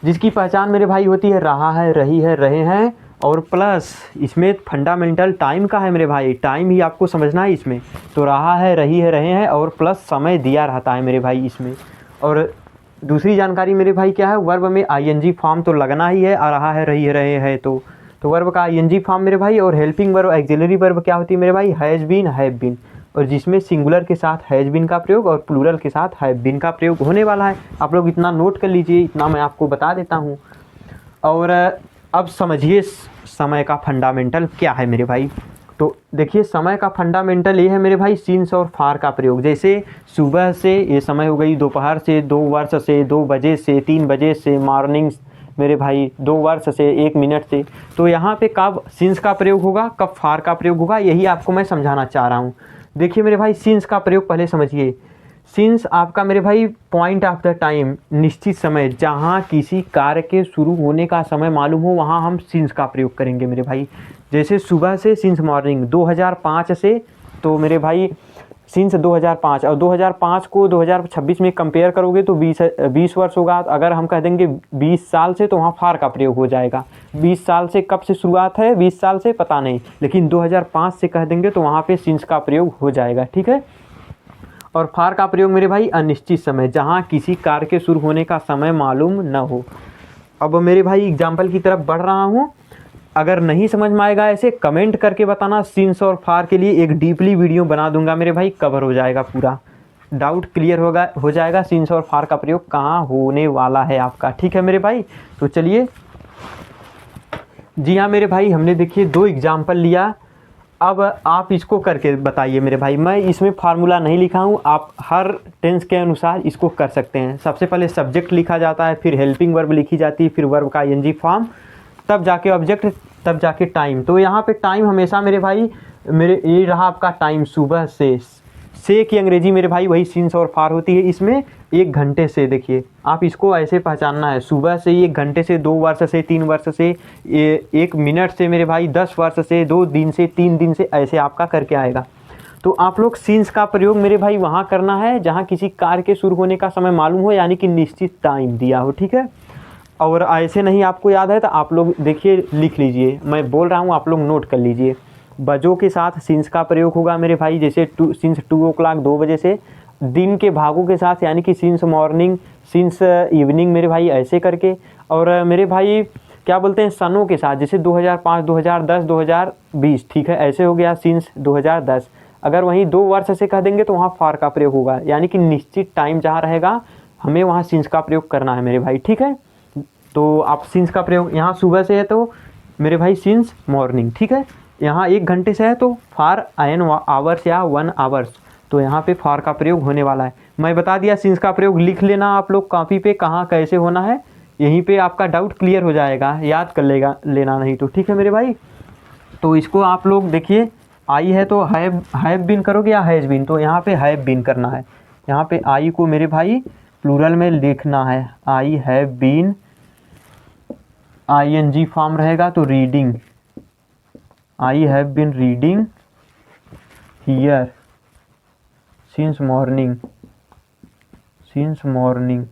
जिसकी पहचान मेरे भाई होती है रहा है, रही है, रहे हैं, और प्लस इसमें फंडामेंटल टाइम का है मेरे भाई। टाइम ही आपको समझना है इसमें। तो रहा है, रही है, रहे हैं, और प्लस समय दिया रहता है मेरे भाई इसमें। और दूसरी जानकारी मेरे भाई क्या है, वर्ब में आईएनजी फॉर्म तो लगना ही है, आ रहा है, रही है, रहे हैं, तो वर्ब का आईएनजी फॉर्म मेरे भाई। और हेल्पिंग वर्ब एक्सिलरी वर्ब क्या होती है मेरे भाई, हैज़ बीन, हैव बीन, और जिसमें सिंगुलर के साथ हैज़ बीन का प्रयोग और प्लूरल के साथ हैव बीन का प्रयोग होने वाला है। आप लोग इतना नोट कर लीजिए, इतना मैं आपको बता देता हूँ। और अब समझिए समय का फंडामेंटल क्या है मेरे भाई। तो देखिए समय का फंडामेंटल ये है मेरे भाई, सिंस और फार का प्रयोग। जैसे सुबह से ये समय हो गई, दोपहर से, 2 वर्ष से, 2 बजे से, 3 बजे से, मॉर्निंग मेरे भाई, 2 वर्ष से, 1 मिनट से। तो यहाँ पे कब सिंस का प्रयोग होगा, कब फार का प्रयोग होगा, यही आपको मैं समझाना चाह रहा हूँ। देखिए मेरे भाई, सिंस का प्रयोग पहले समझिए। सिंस आपका मेरे भाई पॉइंट ऑफ द टाइम, निश्चित समय, जहाँ किसी कार्य के शुरू होने का समय मालूम हो वहाँ हम सिंस का प्रयोग करेंगे मेरे भाई। जैसे सुबह से सिंस मॉर्निंग, 2005 से, तो मेरे भाई सिंस 2005, और 2005 को 2026 में कंपेयर करोगे तो 20 वर्ष होगा। अगर हम कह देंगे 20 साल से, तो वहाँ फार का प्रयोग हो जाएगा। 20 साल से कब से शुरुआत है, 20 साल से पता नहीं, लेकिन 2005 से कह देंगे तो वहाँ पे सिंस का प्रयोग हो जाएगा, ठीक है। और फार का प्रयोग मेरे भाई अनिश्चित समय, जहाँ किसी कार्य के शुरू होने का समय मालूम न हो। अब मेरे भाई एग्जाम्पल की तरफ बढ़ रहा हूँ। अगर नहीं समझ में आएगा ऐसे कमेंट करके बताना, सिंस और फार के लिए एक डीपली वीडियो बना दूंगा मेरे भाई, कवर हो जाएगा, पूरा डाउट क्लियर हो जाएगा सिंस और फार का प्रयोग कहाँ होने वाला है आपका, ठीक है मेरे भाई। तो चलिए, जी हाँ मेरे भाई, हमने देखिए 2 एग्जाम्पल लिया। अब आप इसको करके बताइए मेरे भाई। मैं इसमें फार्मूला नहीं लिखा हूँ, आप हर टेंस के अनुसार इसको कर सकते हैं। सबसे पहले सब्जेक्ट लिखा जाता है, फिर हेल्पिंग वर्ब लिखी जाती है, फिर वर्ब का आईएनजी फॉर्म, तब जाके ऑब्जेक्ट, तब जाके टाइम। तो यहाँ पे टाइम हमेशा मेरे भाई, मेरे ये रहा आपका टाइम, सुबह से की अंग्रेजी मेरे भाई वही सिंस और फार होती है। इसमें 1 घंटे से, देखिए आप इसको ऐसे पहचानना है, सुबह से 1 घंटे से, 2 वर्ष से, 3 वर्ष से, 1 मिनट से मेरे भाई, 10 वर्ष से, 2 दिन से, 3 दिन से, ऐसे आपका करके आएगा। तो आप लोग सिंस का प्रयोग मेरे भाई वहाँ करना है जहाँ किसी कार्य के शुरू होने का समय मालूम हो, यानी कि निश्चित टाइम दिया हो, ठीक है। और ऐसे नहीं आपको याद है तो आप लोग देखिए लिख लीजिए, मैं बोल रहा हूँ आप लोग नोट कर लीजिए। बजों के साथ सिंस का प्रयोग होगा मेरे भाई, जैसे सिंस 2 o'clock 2 बजे से। दिन के भागों के साथ, यानी कि सिंस मॉर्निंग, सिंस इवनिंग मेरे भाई, ऐसे करके। और मेरे भाई क्या बोलते हैं सनों के साथ, जैसे 2005, 2010, 2020, ठीक है, ऐसे हो गया सिंस 2010। अगर वहीं 2 वर्ष से कह देंगे तो वहाँ फॉर का प्रयोग होगा, यानी कि निश्चित टाइम जहाँ रहेगा हमें वहाँ सिंस का प्रयोग करना है मेरे भाई, ठीक है। तो आप सिंस का प्रयोग यहाँ सुबह से है तो मेरे भाई सिंस मॉर्निंग, ठीक है। यहाँ 1 घंटे से है तो फॉर एन आवर्स या 1 आवर्स, तो यहाँ पे फॉर का प्रयोग होने वाला है। मैं बता दिया सिंस का प्रयोग लिख लेना आप लोग कॉपी पे, कहाँ कैसे होना है, यहीं पे आपका डाउट क्लियर हो जाएगा, याद कर लेना नहीं तो, ठीक है मेरे भाई। तो इसको आप लोग देखिए, आई है तो हैव बीन करोगे या हैज़ बीन, तो यहाँ पे हैव बीन करना है। यहाँ पे आई को मेरे भाई प्लूरल में लिखना है, I have been, ING form रहेगा तो reading, I have been reading here since morning, since morning,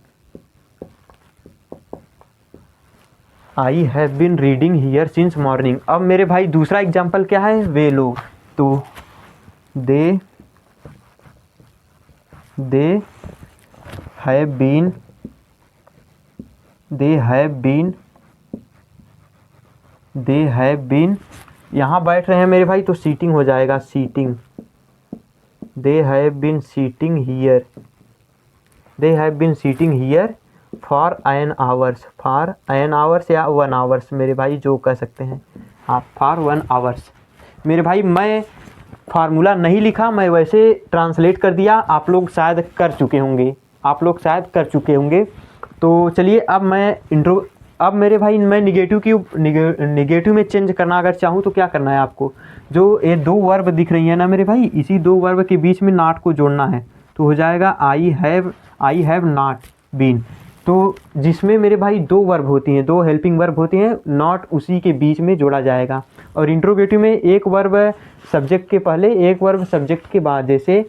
I have been reading here since morning. अब मेरे भाई दूसरा एग्जाम्पल क्या है, वे लोग, तो they have been, they have been, यहाँ बैठ रहे हैं मेरे भाई तो सीटिंग हो जाएगा, sitting, they have been sitting here, they have been sitting here for an hours, for an hours या 1 आवर्स मेरे भाई जो कह सकते हैं आप, फॉर 1 आवर्स। मेरे भाई मैं फार्मूला नहीं लिखा, मैं वैसे ट्रांसलेट कर दिया, आप लोग शायद कर चुके होंगे, तो चलिए अब मेरे भाई मैं निगेटिव में चेंज करना अगर चाहूँ तो क्या करना है आपको, जो ये 2 वर्ब दिख रही है ना मेरे भाई, इसी 2 वर्ब के बीच में नॉट को जोड़ना है, तो हो जाएगा आई हैव नॉट बीन। तो जिसमें मेरे भाई 2 वर्ब होती हैं, 2 हेल्पिंग वर्ब होती हैं, नॉट उसी के बीच में जोड़ा जाएगा। और इंट्रोगेटिव में 1 वर्ब सब्जेक्ट के पहले, 1 वर्ब सब्जेक्ट के बाद, जैसे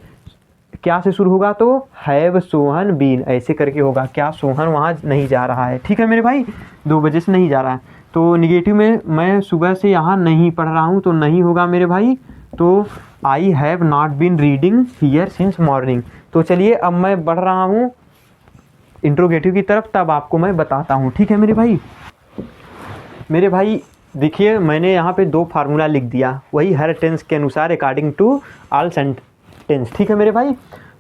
क्या से शुरू होगा तो हैव सोहन बीन, ऐसे करके होगा, क्या सोहन वहाँ नहीं जा रहा है, ठीक है मेरे भाई, 2 बजे से नहीं जा रहा है। तो निगेटिव में मैं सुबह से यहाँ नहीं पढ़ रहा हूँ तो नहीं होगा मेरे भाई, तो I have not been reading here since morning. तो चलिए अब मैं बढ़ रहा हूँ इंट्रोगेटिव की तरफ, तब आपको मैं बताता हूँ, ठीक है मेरे भाई देखिए मैंने यहाँ पे 2 फार्मूला लिख दिया, वही हर टेंस के अनुसार अकॉर्डिंग टू ऑल सेंटेंस, ठीक है मेरे भाई।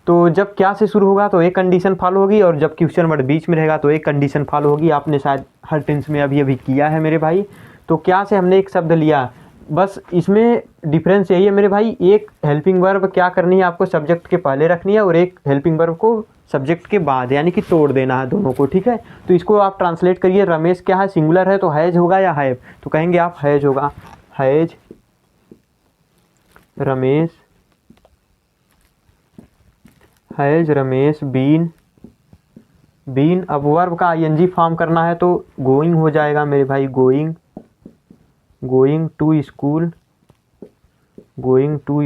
तो जब क्या से शुरू होगा तो एक कंडीशन फॉलो होगी, और जब क्वेश्चन वर्ड बीच में रहेगा तो एक कंडीशन फॉलो होगी। आपने शायद हर टेंस में अभी किया है मेरे भाई। तो क्या से हमने एक शब्द लिया, बस इसमें डिफरेंस यही है मेरे भाई, एक हेल्पिंग वर्ब क्या करनी है आपको सब्जेक्ट के पहले रखनी है, और एक हेल्पिंग वर्ब को सब्जेक्ट के बाद, यानी कि तोड़ देना है दोनों को, ठीक है। तो इसको आप ट्रांसलेट करिए, रमेश क्या है, सिंगुलर है तो हैज होगा या हैव, तो कहेंगे आप हैज होगा, has Ramesh, has Ramesh been, अब वर्ब का ING फॉर्म करना है तो गोइंग हो जाएगा मेरे भाई, going to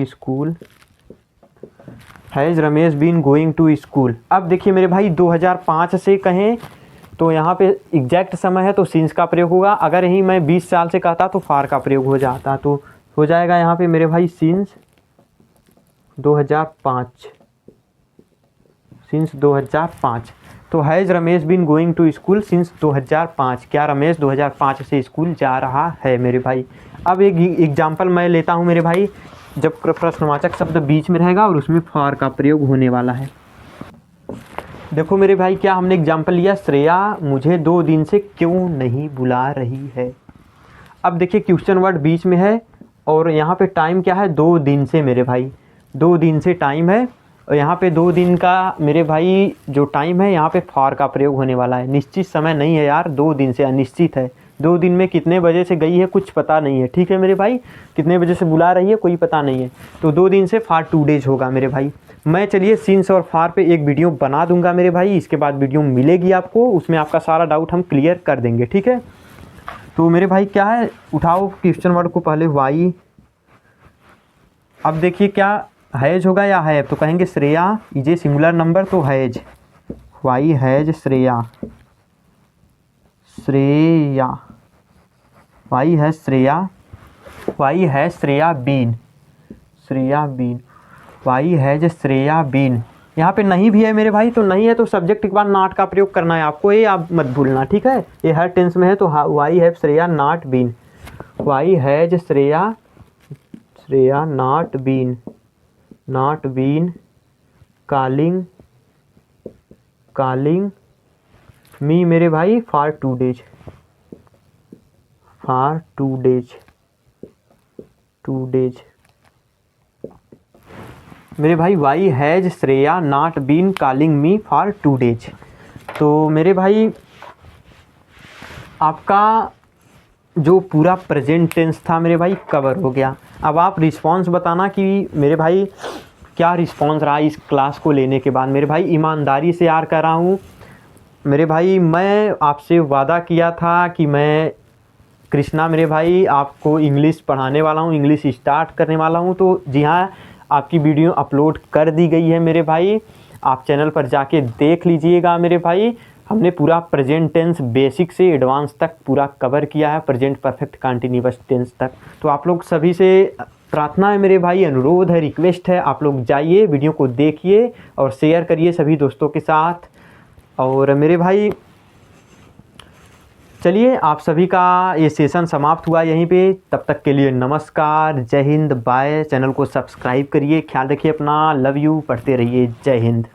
school, has Ramesh been going to school. अब देखिए मेरे भाई 2005 से कहें तो यहाँ पे एग्जैक्ट समय है तो सिंस का प्रयोग होगा, अगर यहीं मैं 20 साल से कहता तो फार का प्रयोग हो जाता, तो हो जाएगा यहाँ पे मेरे भाई सिंस 2005। तो has Ramesh been going to school since 2005, क्या रमेश 2005 से स्कूल जा रहा है मेरे भाई। अब एक एग्जाम्पल मैं लेता हूँ मेरे भाई, जब प्रश्नवाचक शब्द बीच में रहेगा और उसमें फॉर का प्रयोग होने वाला है। देखो मेरे भाई क्या हमने एग्जाम्पल लिया, श्रेया मुझे 2 दिन से क्यों नहीं बुला रही है। अब देखिए क्वेश्चन वर्ड बीच में है और यहाँ पे टाइम क्या है, 2 दिन से मेरे भाई, 2 दिन से टाइम है, और यहाँ पे 2 दिन का मेरे भाई जो टाइम है यहाँ पे फॉर का प्रयोग होने वाला है। निश्चित समय नहीं है यार, 2 दिन से अनिश्चित है, 2 दिन में कितने बजे से गई है कुछ पता नहीं है, ठीक है मेरे भाई, कितने बजे से बुला रही है कोई पता नहीं है, तो 2 दिन से फॉर 2 डेज होगा मेरे भाई। मैं चलिए सिंस और फॉर पे एक वीडियो बना दूंगा मेरे भाई, इसके बाद वीडियो मिलेगी आपको, उसमें आपका सारा डाउट हम क्लियर कर देंगे, ठीक है। तो मेरे भाई क्या है, उठाओ क्वेश्चन वर्ड को पहले वाई। अब देखिए क्या हैज होगा या हैव, तो कहेंगे Shreya is a singular number तो has, why has Shreya, why has Shreya been, why has Shreya been. यहाँ पे नहीं भी है मेरे भाई, तो नहीं है तो सब्जेक्ट के बाद नॉट का प्रयोग करना है आपको, ये आप मत भूलना, ठीक है। ये हर टेंस में है, तो why have Shreya not been, why has Shreya not been calling me मेरे भाई फॉर 2 डेज, मेरे भाई why has Shreya not been calling me for 2 days. तो मेरे भाई आपका जो पूरा प्रेजेंट टेंस था मेरे भाई कवर हो गया। अब आप रिस्पॉन्स बताना कि मेरे भाई क्या रिस्पॉन्स रहा इस क्लास को लेने के बाद। मेरे भाई ईमानदारी से यार कर रहा हूँ मेरे भाई, मैं आपसे वादा किया था कि मैं कृष्णा मेरे भाई आपको इंग्लिश पढ़ाने वाला हूँ, इंग्लिश स्टार्ट करने वाला हूँ। तो जी हाँ, आपकी वीडियो अपलोड कर दी गई है मेरे भाई, आप चैनल पर जाके देख लीजिएगा मेरे भाई। हमने पूरा प्रेजेंट टेंस बेसिक से एडवांस तक पूरा कवर किया है, प्रेजेंट परफेक्ट कंटिन्यूअस टेंस तक। तो आप लोग सभी से प्रार्थना है मेरे भाई, अनुरोध है, रिक्वेस्ट है, आप लोग जाइए वीडियो को देखिए और शेयर करिए सभी दोस्तों के साथ। और मेरे भाई चलिए, आप सभी का ये सेशन समाप्त हुआ यहीं पे। तब तक के लिए नमस्कार, जय हिंद, बाय। चैनल को सब्सक्राइब करिए, ख्याल रखिए अपना, लव यू, पढ़ते रहिए, जय हिंद।